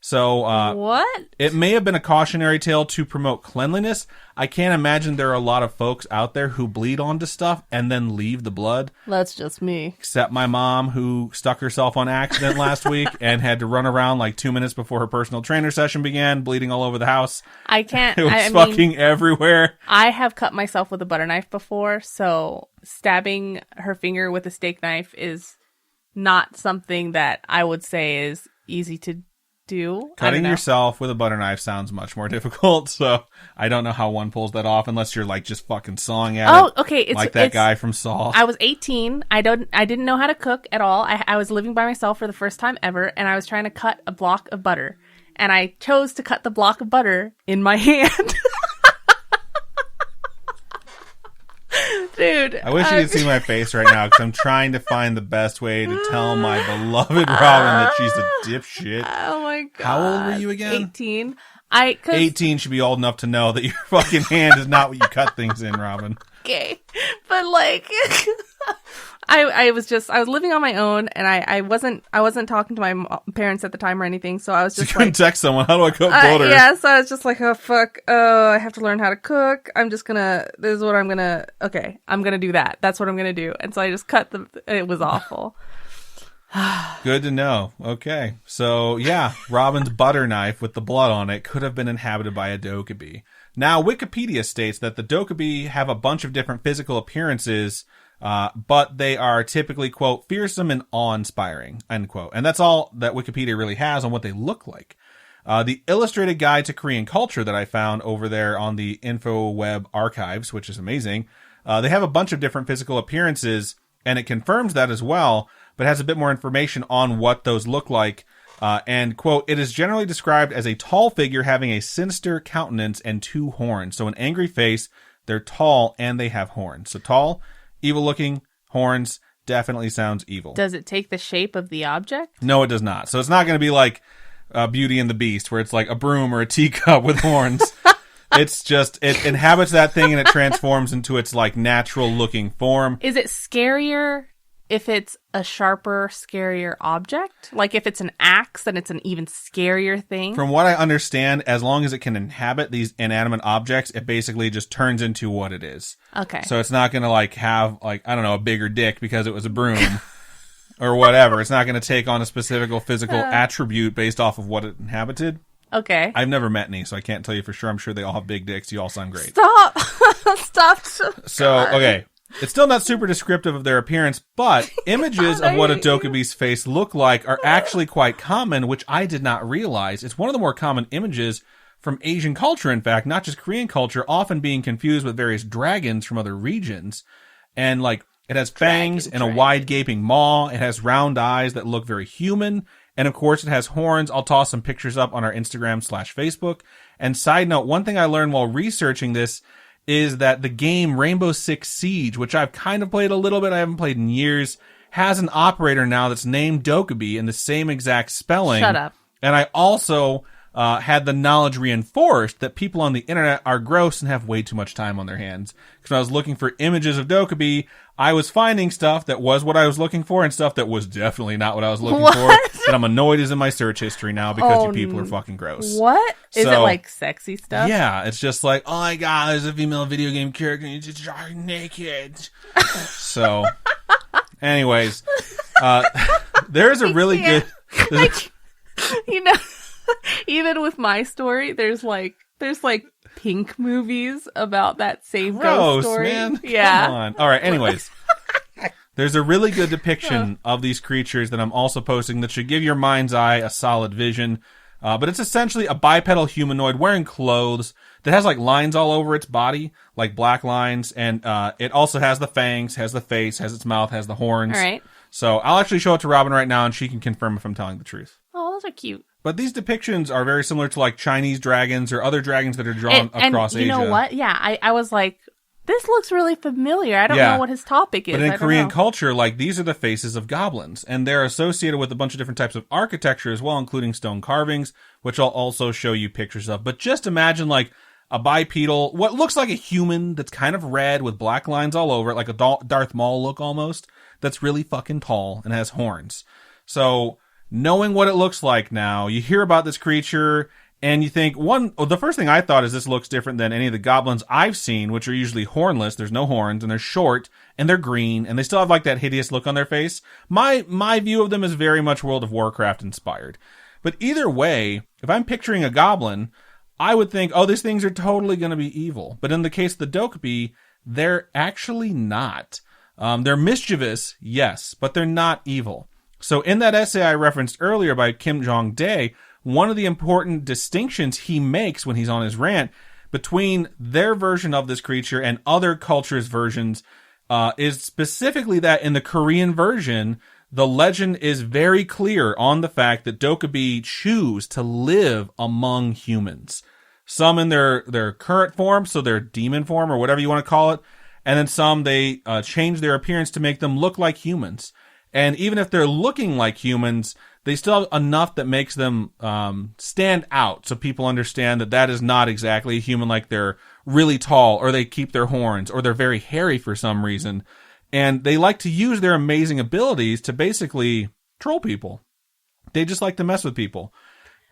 So, what? It may have been a cautionary tale to promote cleanliness. I can't imagine there are a lot of folks out there who bleed onto stuff and then leave the blood. That's just me. Except my mom, who stuck herself on accident last week and had to run around like 2 minutes before her personal trainer session began, bleeding all over the house. I can't. It was fucking everywhere. I have cut myself with a butter knife before, so stabbing her finger with a steak knife is not something that I would say is easy to do. Cutting yourself with a butter knife sounds much more difficult, so I don't know how one pulls that off unless you're like just fucking sawing at it. Oh, okay. It's like that guy from Saw. I was 18. I didn't know how to cook at all. I was living by myself for the first time ever, and I was trying to cut a block of butter. And I chose to cut the block of butter in my hand. Dude. I wish you could see my face right now, because I'm trying to find the best way to tell my beloved Robin that she's a dipshit. Oh my god. How old were you again? 18. 18 should be old enough to know that your fucking hand is not what you cut things in, Robin. Okay. But like, I was living on my own, and I wasn't talking to my parents at the time or anything, so I was just so you couldn't text someone, how do I cook butter? Yeah, so I was just like, oh fuck, I have to learn how to cook. This is what I'm gonna do that. That's what I'm gonna do. And so I just cut it was awful. Good to know. Okay. So, yeah, Robin's butter knife with the blood on it could have been inhabited by a Dokkaebi. Now, Wikipedia states that the Dokkaebi have a bunch of different physical appearances, but they are typically, quote, fearsome and awe-inspiring, end quote. And that's all that Wikipedia really has on what they look like. The illustrated guide to Korean culture that I found over there on the InfoWeb archives, which is amazing, they have a bunch of different physical appearances, and it confirms that as well, but has a bit more information on what those look like. And, quote, it is generally described as a tall figure having a sinister countenance and 2 horns. So an angry face, they're tall, and they have horns. So tall, evil-looking, horns, definitely sounds evil. Does it take the shape of the object? No, it does not. So it's not going to be like Beauty and the Beast, where it's like a broom or a teacup with horns. It's just, it inhabits that thing and it transforms into its like natural-looking form. Is it scarier if it's a sharper, scarier object? Like if it's an axe, then it's an even scarier thing? From what I understand, as long as it can inhabit these inanimate objects, it basically just turns into what it is. Okay. So it's not going to like have like, I don't know, a bigger dick because it was a broom or whatever. It's not going to take on a specific physical attribute based off of what it inhabited. Okay. I've never met any, so I can't tell you for sure. I'm sure they all have big dicks. You all sound great. Stop. Stop. So, okay. It's still not super descriptive of their appearance, but images of what a Dokkaebi's face look like are actually quite common, which I did not realize. It's one of the more common images from Asian culture, in fact, not just Korean culture, often being confused with various dragons from other regions. And, like, it has fangs and a wide gaping maw. It has round eyes that look very human. And, of course, it has horns. I'll toss some pictures up on our Instagram/Facebook. And side note, one thing I learned while researching this is that the game Rainbow Six Siege, which I've kind of played a little bit, I haven't played in years, has an operator now that's named Dokkaebi in the same exact spelling. Shut up. And I also had the knowledge reinforced that people on the internet are gross and have way too much time on their hands. Because when I was looking for images of Dokkaebi, I was finding stuff that was what I was looking for and stuff that was definitely not what I was looking for. That I'm annoyed is in my search history now because you people are fucking gross. What? Is it like sexy stuff? Yeah, it's just like, oh my god, there's a female video game character and you just draw her naked. So, anyways, there's a really good... You know, even with my story, there's like pink movies about that same ghost story. Man. Yeah. Come on. All right. Anyways, there's a really good depiction of these creatures that I'm also posting that should give your mind's eye a solid vision. But it's essentially a bipedal humanoid wearing clothes that has like lines all over its body, like black lines, and it also has the fangs, has the face, has its mouth, has the horns. All right. So I'll actually show it to Robin right now, and she can confirm if I'm telling the truth. Oh, those are cute. But these depictions are very similar to like Chinese dragons or other dragons that are drawn across Asia. And you know what? Yeah, I was like, this looks really familiar. I don't know what his topic is. But in Korean culture, like, these are the faces of goblins. And they're associated with a bunch of different types of architecture as well, including stone carvings, which I'll also show you pictures of. But just imagine, like, a bipedal, what looks like a human that's kind of red with black lines all over it, like a Darth Maul look almost, that's really fucking tall and has horns. So, knowing what it looks like now, you hear about this creature... And you think, the first thing I thought is this looks different than any of the goblins I've seen, which are usually hornless. There's no horns, and they're short, and they're green, and they still have like that hideous look on their face. My view of them is very much World of Warcraft inspired. But either way, if I'm picturing a goblin, I would think, oh, these things are totally going to be evil. But in the case of the Dokkaebi, they're actually not. They're mischievous, yes, but they're not evil. So in that essay I referenced earlier by Kim Jong-dae, one of the important distinctions he makes when he's on his rant between their version of this creature and other cultures' versions is specifically that in the Korean version, the legend is very clear on the fact that Dokkaebi choose to live among humans. Some in their current form, so their demon form or whatever you want to call it, and then some they change their appearance to make them look like humans. And even if they're looking like humans, they still have enough that makes them stand out so people understand that that is not exactly a human, like they're really tall or they keep their horns or they're very hairy for some reason. And they like to use their amazing abilities to basically troll people. They just like to mess with people.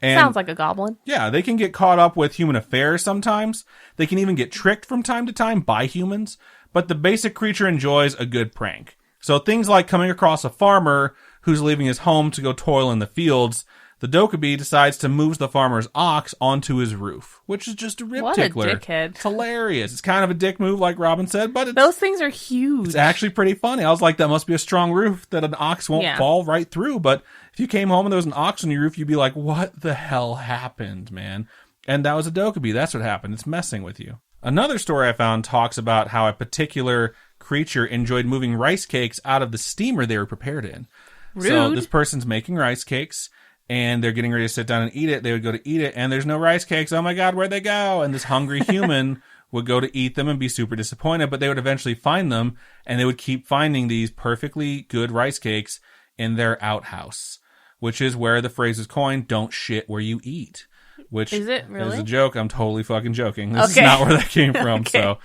And, sounds like a goblin. Yeah, they can get caught up with human affairs sometimes. They can even get tricked from time to time by humans. But the basic creature enjoys a good prank. So things like coming across a farmer who's leaving his home to go toil in the fields, the Dokkaebi decides to move the farmer's ox onto his roof, which is just a rib tickler. What a dickhead. It's hilarious. It's kind of a dick move, like Robin said, but those things are huge. It's actually pretty funny. I was like, that must be a strong roof that an ox won't fall right through. But if you came home and there was an ox on your roof, you'd be like, what the hell happened, man? And that was a Dokkaebi. That's what happened. It's messing with you. Another story I found talks about how a particular creature enjoyed moving rice cakes out of the steamer they were prepared in. Rude. So this person's making rice cakes and they're getting ready to sit down and eat it. They would go to eat it and there's no rice cakes. Oh my God, where'd they go? And this hungry human would go to eat them and be super disappointed, but they would eventually find them and they would keep finding these perfectly good rice cakes in their outhouse, which is where the phrase is coined, don't shit where you eat. Which is it really? Is a joke. I'm totally fucking joking. This is not where that came from. Okay.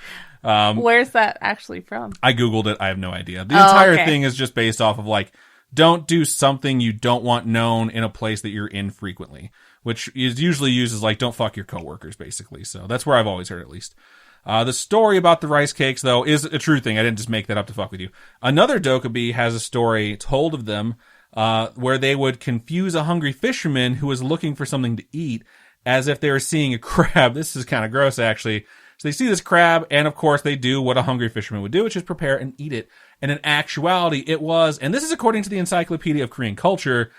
So, where's that actually from? I Googled it. I have no idea. The entire thing is just based off of like, don't do something you don't want known in a place that you're in frequently, which is usually used as like, don't fuck your coworkers, basically. So that's where I've always heard, at least. The story about the rice cakes, though, is a true thing. I didn't just make that up to fuck with you. Another Dokkaebi has a story told of them where they would confuse a hungry fisherman who was looking for something to eat as if they were seeing a crab. This is kind of gross, actually. So they see this crab, and of course they do what a hungry fisherman would do, which is prepare and eat it. And in actuality, it was, and this is according to the Encyclopedia of Korean Culture,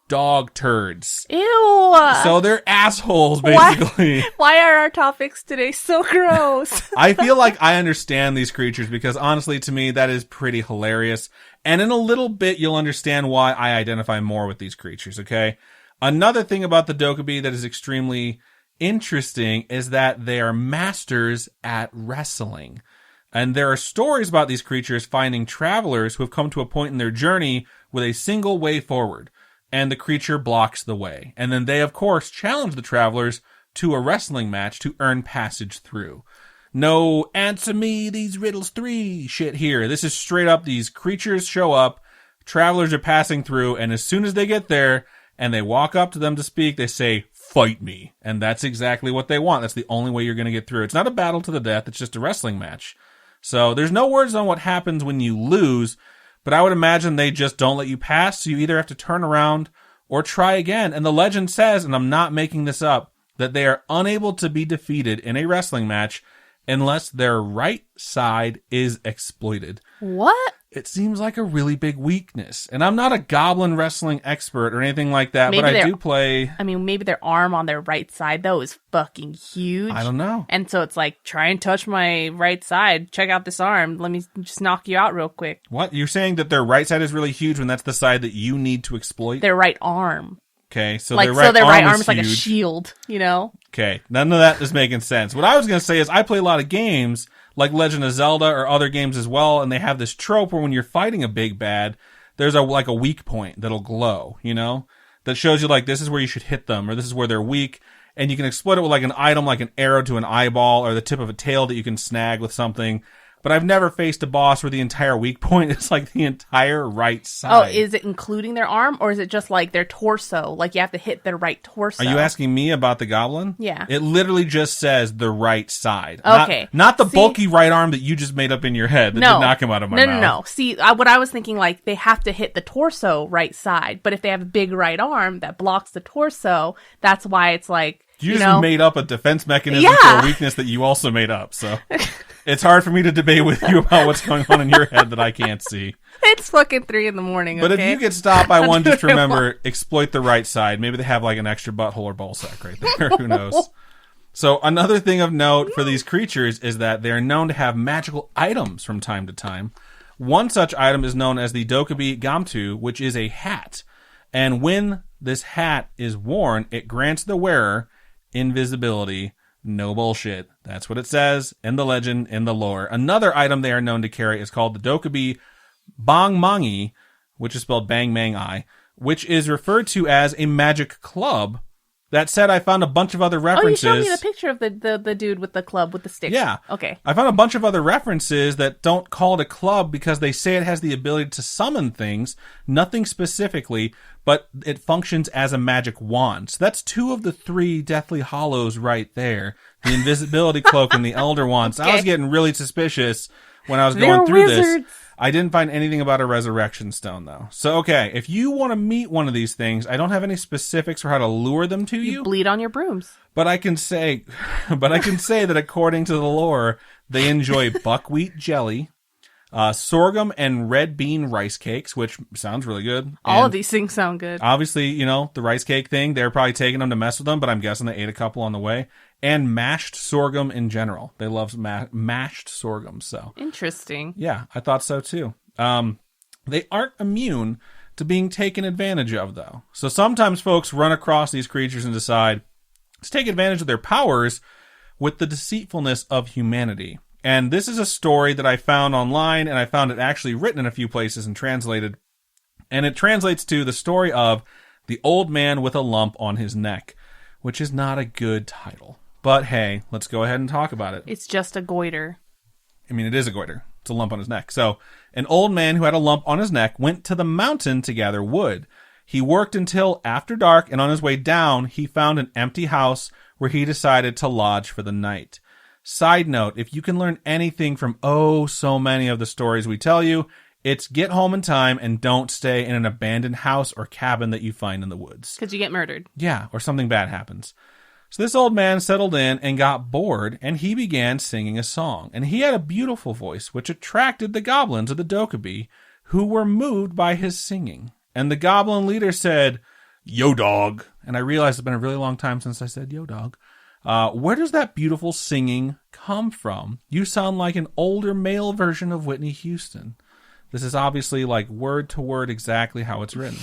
dog turds. Ew! So they're assholes, basically. Why are our topics today so gross? I feel like I understand these creatures because honestly, to me, that is pretty hilarious. And in a little bit, you'll understand why I identify more with these creatures, okay? Another thing about the Dokkaebi that is extremely interesting is that they are masters at wrestling. And there are stories about these creatures finding travelers who have come to a point in their journey with a single way forward. and the creature blocks the way. And then they, of course, challenge the travelers to a wrestling match to earn passage through. No answer me these riddles 3 shit here. This is straight up, these creatures show up, travelers are passing through, and as soon as they get there and they walk up to them to speak, they say, fight me. And that's exactly what they want. That's the only way you're going to get through. It's not a battle to the death. It's just a wrestling match. So there's no words on what happens when you lose, but I would imagine they just don't let you pass. So you either have to turn around or try again. And the legend says, and I'm not making this up, that they are unable to be defeated in a wrestling match unless their right side is exploited. What? It seems like a really big weakness. And I'm not a goblin wrestling expert or anything like that, Maybe but I do play... I mean, maybe their arm on their right side, though, is fucking huge. I don't know. And so it's like, try and touch my right side. Check out this arm. Let me just knock you out real quick. What? You're saying that their right side is really huge when that's the side that you need to exploit? Their right arm. Okay, so like, their right arm is like a shield, you know? Okay, none of that is making sense. What I was going to say is I play a lot of games like Legend of Zelda or other games as well, and they have this trope where when you're fighting a big bad, there's a weak point that'll glow, you know? That shows you like this is where you should hit them or this is where they're weak, and you can exploit it with like an item like an arrow to an eyeball or the tip of a tail that you can snag with something. But I've never faced a boss where the entire weak point is like the entire right side. Oh, is it including their arm or is it just like their torso? Like you have to hit their right torso. Are you asking me about the goblin? Yeah. It literally just says the right side. Okay. Not the bulky right arm that you just made up in your head that did not come out of my mouth. No. See, what I was thinking, like, they have to hit the torso right side. But if they have a big right arm that blocks the torso, that's why it's like, You just made up a defense mechanism for a weakness that you also made up, so... It's hard for me to debate with you about what's going on in your head that I can't see. It's fucking 3 a.m, okay? But if you get stopped by one, just remember, exploit the right side. Maybe they have like an extra butthole or ball sack right there. Who knows? So another thing of note for these creatures is that they are known to have magical items from time to time. One such item is known as the Dokkaebi Gamtu, which is a hat. And when this hat is worn, it grants the wearer invisibility. No bullshit. That's what it says in the legend, in the lore. Another item they are known to carry is called the Dokkaebi Bangmangi, which is spelled Bang-Mang-I, which is referred to as a magic club. That said, I found a bunch of other references. Oh, you showed me the picture of the dude with the club with the sticks. Yeah. Okay. I found a bunch of other references that don't call it a club because they say it has the ability to summon things, nothing specifically, but it functions as a magic wand. So that's 2 of the 3 Deathly Hollows right there. The invisibility cloak and the Elder Wand. So I was getting really suspicious when I was going through this. I didn't find anything about a resurrection stone, though. So, okay, if you want to meet one of these things, I don't have any specifics for how to lure them to you. You bleed on your brooms. But I can say that according to the lore, they enjoy buckwheat jelly, sorghum and red bean rice cakes, which sounds really good. All of these things sound good. Obviously, the rice cake thing, they're probably taking them to mess with them, but I'm guessing they ate a couple on the way. And mashed sorghum in general. They love mashed sorghum, so. Interesting. Yeah, I thought so too. They aren't immune to being taken advantage of, though. So sometimes folks run across these creatures and decide to take advantage of their powers with the deceitfulness of humanity. And this is a story that I found online, and I found it actually written in a few places and translated. And it translates to the story of the old man with a lump on his neck, which is not a good title. But hey, let's go ahead and talk about it. It's just a goiter. I mean, it is a goiter. It's a lump on his neck. So, an old man who had a lump on his neck went to the mountain to gather wood. He worked until after dark, and on his way down, he found an empty house where he decided to lodge for the night. Side note, if you can learn anything from so many of the stories we tell you, it's get home in time and don't stay in an abandoned house or cabin that you find in the woods. Because you get murdered. Yeah, or something bad happens. So this old man settled in and got bored, and he began singing a song. And he had a beautiful voice, which attracted the goblins of the Dokkaebi, who were moved by his singing. And the goblin leader said, "Yo, dog." And I realized it's been a really long time since I said yo, dog. Where does that beautiful singing come from? You sound like an older male version of Whitney Houston. This is obviously like word to word exactly how it's written.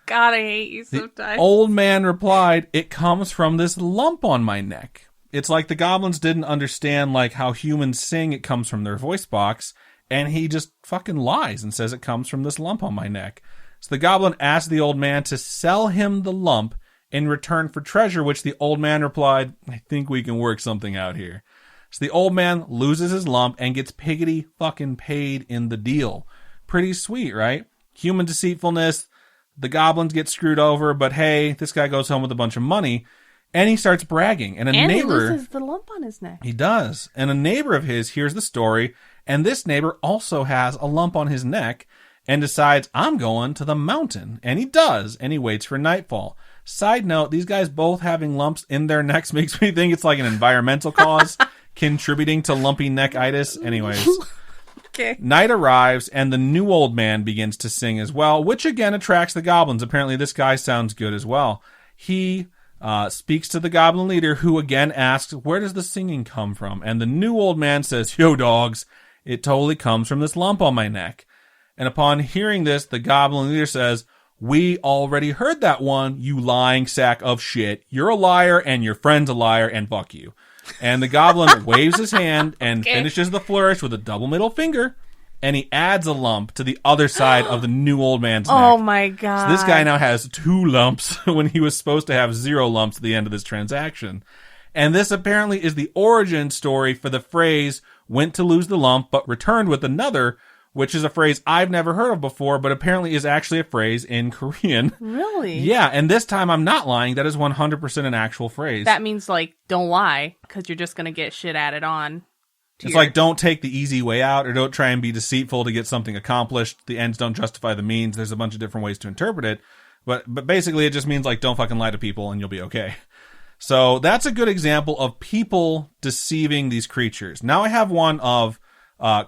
God, I hate you sometimes. The old man replied, "It comes from this lump on my neck." It's like the goblins didn't understand like how humans sing it comes from their voice box, and he just fucking lies and says it comes from this lump on my neck. So the goblin asked the old man to sell him the lump in return for treasure, which the old man replied, I think we can work something out here. So the old man loses his lump and gets piggity fucking paid in the deal. Pretty sweet, right? Human deceitfulness. The goblins get screwed over, but hey, this guy goes home with a bunch of money, and he starts bragging. And neighbor, he loses the lump on his neck. He does. And a neighbor of his hears the story, and this neighbor also has a lump on his neck and decides, I'm going to the mountain. And he does, and he waits for nightfall. Side note, these guys both having lumps in their necks makes me think it's like an environmental cause contributing to lumpy neckitis. Anyways. Okay. Night arrives, and the new old man begins to sing as well, which again attracts the goblins. Apparently this guy sounds good as well. He speaks to the goblin leader, who again asks, where does the singing come from? And the new old man says, yo dogs, it totally comes from this lump on my neck. And upon hearing this, the goblin leader says, we already heard that one, you lying sack of shit. You're a liar, and your friend's a liar, and fuck you. And the goblin waves his hand and finishes the flourish with a double middle finger, and he adds a lump to the other side of the new old man's neck. Oh my god. So this guy now has 2 lumps when he was supposed to have 0 lumps at the end of this transaction. And this apparently is the origin story for the phrase, went to lose the lump, but returned with another, which is a phrase I've never heard of before, but apparently is actually a phrase in Korean. Really? Yeah, and this time I'm not lying. That is 100% an actual phrase. That means, like, don't lie, because you're just going to get shit added on. It's like, don't take the easy way out, or don't try and be deceitful to get something accomplished. The ends don't justify the means. There's a bunch of different ways to interpret it. But basically it just means, like, don't fucking lie to people and you'll be okay. So that's a good example of people deceiving these creatures. Now I have one of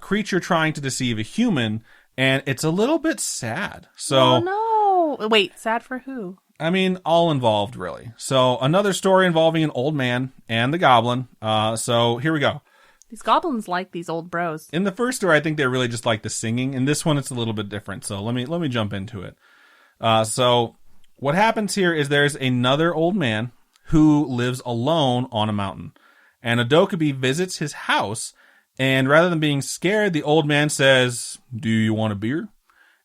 creature trying to deceive a human, and it's a little bit sad. So, oh no! Wait, sad for who? I mean, all involved, really. So another story involving an old man and the goblin. So here we go. These goblins like these old bros. In the first story, I think they really just like the singing. In this one, it's a little bit different. So let me jump into it. So what happens here is there's another old man who lives alone on a mountain, and a Dokkaebi visits his house. And rather than being scared, the old man says, do you want a beer?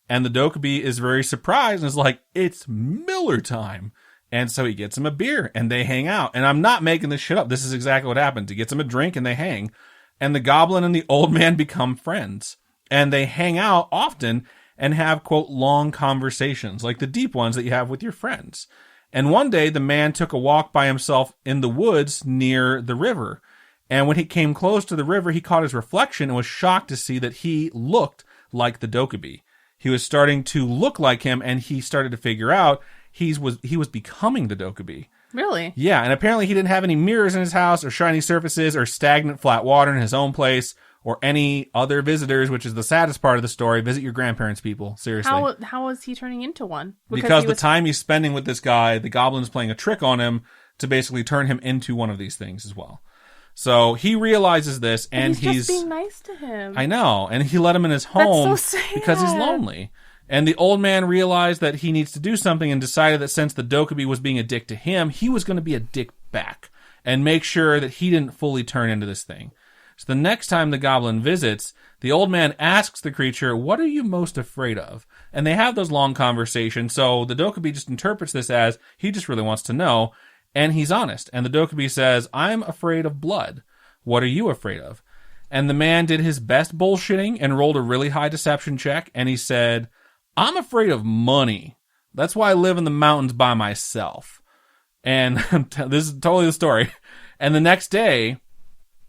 And the Dokkaebi is very surprised and is like, it's Miller time. And so he gets him a beer and they hang out. And I'm not making this shit up. This is exactly what happens. He gets him a drink and they hang. And the goblin and the old man become friends. And they hang out often and have, quote, long conversations, like the deep ones that you have with your friends. And one day the man took a walk by himself in the woods near the river. And when he came close to the river, he caught his reflection and was shocked to see that he looked like the Dokkaebi. He was starting to look like him, and he started to figure out he was becoming the Dokkaebi. Really? Yeah, and apparently he didn't have any mirrors in his house, or shiny surfaces, or stagnant flat water in his own place, or any other visitors, which is the saddest part of the story. Visit your grandparents, people. Seriously. How was he turning into one? Because the time he's spending with this guy, the goblin's playing a trick on him to basically turn him into one of these things as well. So he realizes this, and he's just being nice to him. I know, and he let him in his home That's so sad. Because he's lonely. And the old man realized that he needs to do something and decided that since the Dokkaebi was being a dick to him, he was going to be a dick back and make sure that he didn't fully turn into this thing. So the next time the goblin visits, the old man asks the creature, what are you most afraid of? And they have those long conversations, so the Dokkaebi just interprets this as he just really wants to know. And he's honest. And the Dokkaebi says, I'm afraid of blood. What are you afraid of? And the man did his best bullshitting and rolled a really high deception check. And he said, I'm afraid of money. That's why I live in the mountains by myself. And this is totally the story. And the next day,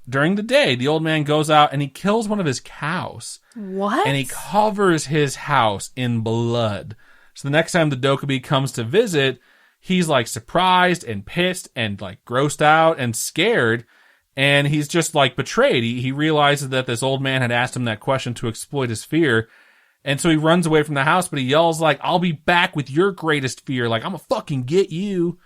during the day, the old man goes out and he kills one of his cows. What? And he covers his house in blood. So the next time the Dokkaebi comes to visit, he's like surprised and pissed and like grossed out and scared. And he's just like betrayed. He realizes that this old man had asked him that question to exploit his fear. And so he runs away from the house, but he yells like, I'll be back with your greatest fear. Like, I'm gonna fucking get you.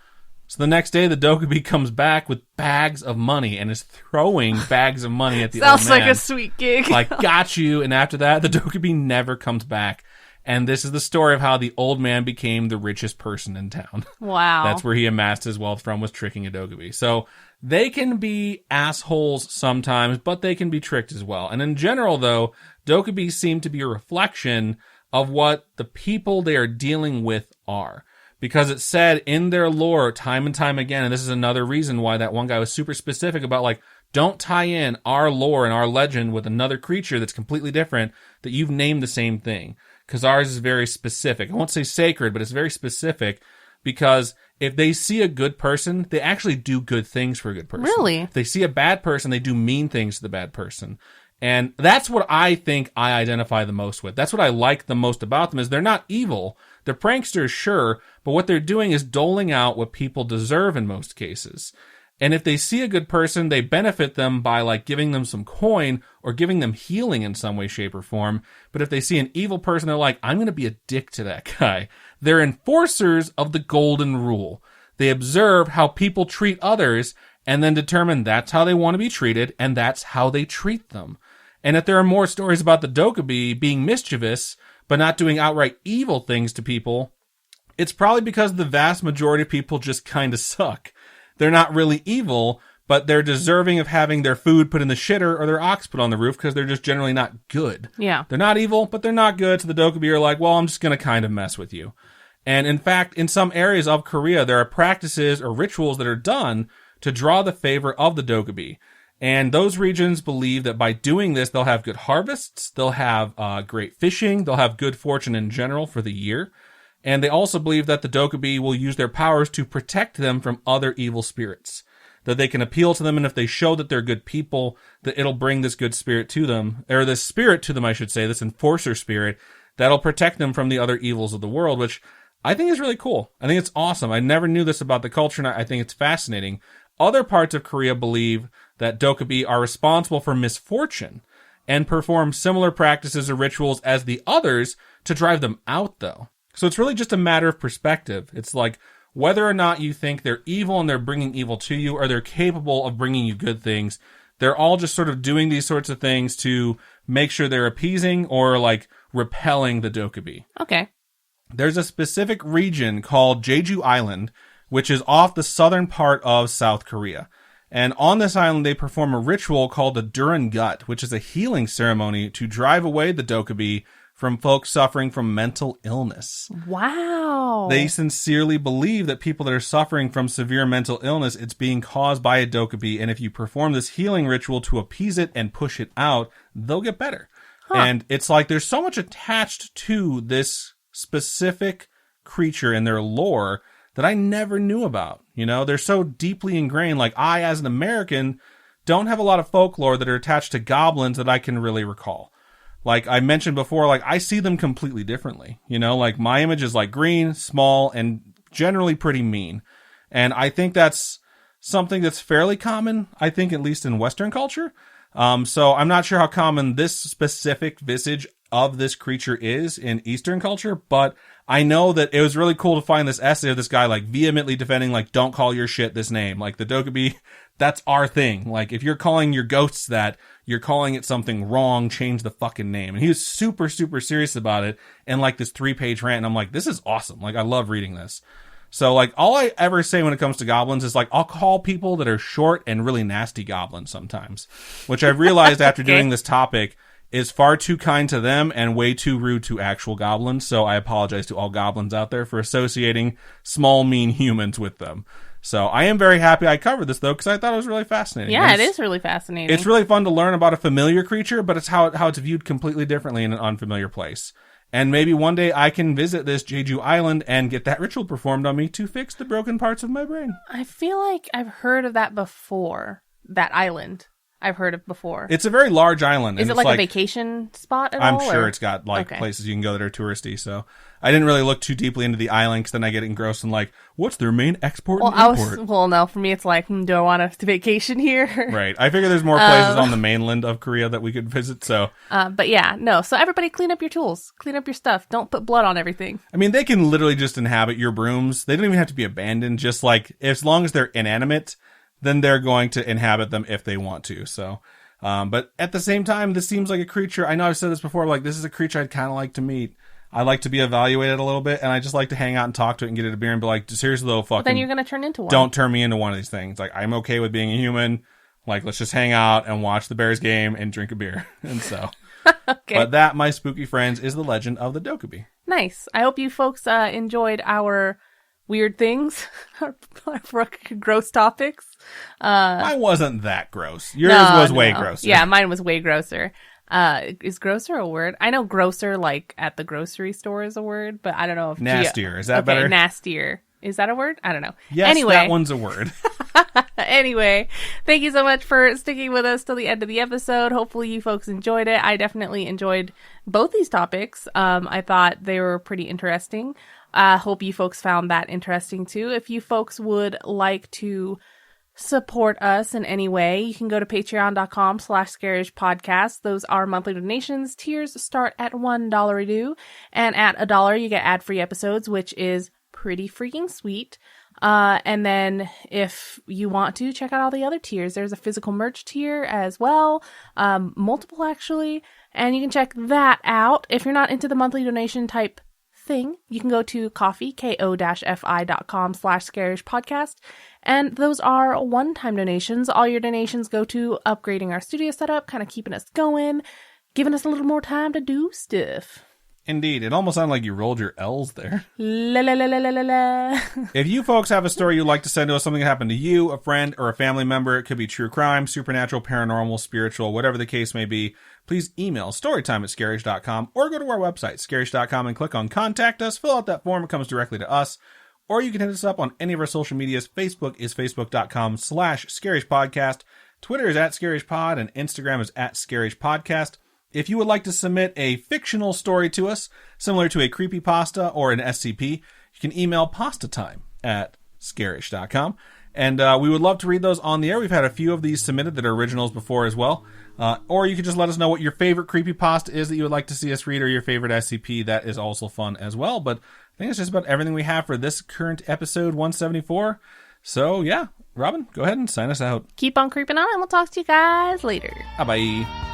So the next day, the Dokkaebi comes back with bags of money and is throwing bags of money at the old man. Sounds like a sweet gig. Like, got you. And after that, the Dokkaebi never comes back. And this is the story of how the old man became the richest person in town. Wow. That's where he amassed his wealth from, was tricking a Dokkaebi. So they can be assholes sometimes, but they can be tricked as well. And in general, though, Dokkaebi seem to be a reflection of what the people they are dealing with are. Because it's said in their lore time and time again, and this is another reason why that one guy was super specific about, like, don't tie in our lore and our legend with another creature that's completely different, that you've named the same thing. Because ours is very specific. I won't say sacred, but it's very specific, because if they see a good person, they actually do good things for a good person. Really? If they see a bad person, they do mean things to the bad person. And that's what I think I identify the most with. That's what I like the most about them, is they're not evil. They're pranksters, sure, but what they're doing is doling out what people deserve in most cases. And if they see a good person, they benefit them by, like, giving them some coin or giving them healing in some way, shape, or form. But if they see an evil person, they're like, I'm going to be a dick to that guy. They're enforcers of the golden rule. They observe how people treat others and then determine that's how they want to be treated, and that's how they treat them. And if there are more stories about the Dokkaebi being mischievous, but not doing outright evil things to people, it's probably because the vast majority of people just kind of suck. They're not really evil, but they're deserving of having their food put in the shitter or their ox put on the roof, because they're just generally not good. Yeah. They're not evil, but they're not good. So the Dokkaebi are like, well, I'm just going to kind of mess with you. And in fact, in some areas of Korea, there are practices or rituals that are done to draw the favor of the Dokkaebi. And those regions believe that by doing this, they'll have good harvests, they'll have great fishing, they'll have good fortune in general for the year. And they also believe that the Dokkaebi will use their powers to protect them from other evil spirits. That they can appeal to them, and if they show that they're good people, that it'll bring this good spirit to them, or this spirit to them, I should say, this enforcer spirit, that'll protect them from the other evils of the world, which I think is really cool. I think it's awesome. I never knew this about the culture, and I think it's fascinating. Other parts of Korea believe that Dokkaebi are responsible for misfortune and perform similar practices or rituals as the others to drive them out, though. So it's really just a matter of perspective. It's like whether or not you think they're evil and they're bringing evil to you, or they're capable of bringing you good things. They're all just sort of doing these sorts of things to make sure they're appeasing or, like, repelling the Dokkaebi. Okay. There's a specific region called Jeju Island, which is off the southern part of South Korea. And on this island, they perform a ritual called the Durin Gut, which is a healing ceremony to drive away the Dokkaebi from folks suffering from mental illness. Wow. They sincerely believe that people that are suffering from severe mental illness, it's being caused by a Dokkaebi, and if you perform this healing ritual to appease it and push it out, they'll get better. Huh. And it's like there's so much attached to this specific creature and their lore that I never knew about. You know, they're so deeply ingrained. Like, I, as an American, don't have a lot of folklore that are attached to goblins that I can really recall. Like I mentioned before, like, I see them completely differently. You know, like, my image is like green, small, and generally pretty mean. And I think that's something that's fairly common, I think, at least in Western culture. So I'm not sure how common this specific visage of this creature is in Eastern culture, but I know that it was really cool to find this essay of this guy, like, vehemently defending, like, don't call your shit this name. Like, the Dokkaebi, that's our thing. Like, if you're calling your ghosts that, you're calling it something wrong, change the fucking name. And he was super, super serious about it in, like, this 3-page rant. And I'm like, this is awesome. Like, I love reading this. So, like, all I ever say when it comes to goblins is, like, I'll call people that are short and really nasty goblins sometimes, which I've realized after doing this topic is far too kind to them and way too rude to actual goblins. So I apologize to all goblins out there for associating small, mean humans with them. So I am very happy I covered this, though, because I thought it was really fascinating. Yeah, it is really fascinating. It's really fun to learn about a familiar creature, but it's how it's viewed completely differently in an unfamiliar place. And maybe one day I can visit this Jeju Island and get that ritual performed on me to fix the broken parts of my brain. I feel like I've heard of that before. That island. I've heard of before. It's a very large island. Is it like a vacation spot at all? I'm sure it's got like places you can go that are touristy. So I didn't really look too deeply into the island because then I get engrossed in like, what's their main export and import? No, for me it's like, do I want to vacation here? Right. I figure there's more places on the mainland of Korea that we could visit. So, but yeah, no. So everybody clean up your tools, clean up your stuff. Don't put blood on everything. I mean, they can literally just inhabit your brooms. They don't even have to be abandoned. Just like as long as they're inanimate, then they're going to inhabit them if they want to. So, but at the same time, this seems like a creature. I know I've said this before, like this is a creature I'd kind of like to meet. I like to be evaluated a little bit, and I just like to hang out and talk to it and get it a beer and be like, seriously though, fucking. Then you're going to turn into one. Don't turn me into one of these things. Like, I'm okay with being a human. Like, let's just hang out and watch the Bears game and drink a beer. And so. Okay. But that, my spooky friends, is the legend of the Dokkaebi. Nice. I hope you folks enjoyed our weird things, our gross topics. Mine wasn't that gross. Yours was way grosser. Yeah, mine was way grosser. Is grosser a word? I know grosser, like at the grocery store, is a word, but I don't know if nastier. Is that better? Nastier. Is that a word? I don't know. Yes, anyway, that one's a word. Anyway, thank you so much for sticking with us till the end of the episode. Hopefully you folks enjoyed it. I definitely enjoyed both these topics. I thought they were pretty interesting. Hope you folks found that interesting too. If you folks would like to support us in any way, you can go to patreon.com/Scaryish podcast. Those are monthly donations. Tiers start at $1 a due, and at $1 you get ad-free episodes, which is pretty freaking sweet. And then if you want to check out all the other tiers, there's a physical merch tier as well, multiple actually, and you can check that out. If you're not into the monthly donation type thing, you can go to ko-fi.com/Scaryish podcast, and those are one-time donations. All your donations go to upgrading our studio setup, kind of keeping us going, giving us a little more time to do stuff. Indeed. It almost sounded like you rolled your L's there. La la la la la la la. If you folks have a story you'd like to send to us, something that happened to you, a friend, or a family member, it could be true crime, supernatural, paranormal, spiritual, whatever the case may be, please email storytime@scaryish.com or go to our website, scaryish.com, and click on Contact Us. Fill out that form. It comes directly to us. Or you can hit us up on any of our social medias. Facebook is facebook.com/Scaryish podcast. Twitter is @ScarishPod, and Instagram is @ScarishPodcast. If you would like to submit a fictional story to us, similar to a creepypasta or an SCP, you can email pastatime@Scaryish.com. And we would love to read those on the air. We've had a few of these submitted that are originals before as well. Or you could just let us know what your favorite creepypasta is that you would like to see us read, or your favorite SCP. That is also fun as well. But I think it's just about everything we have for this current episode 174. So yeah, Robin, go ahead and sign us out. Keep on creeping on, and we'll talk to you guys later. Bye-bye.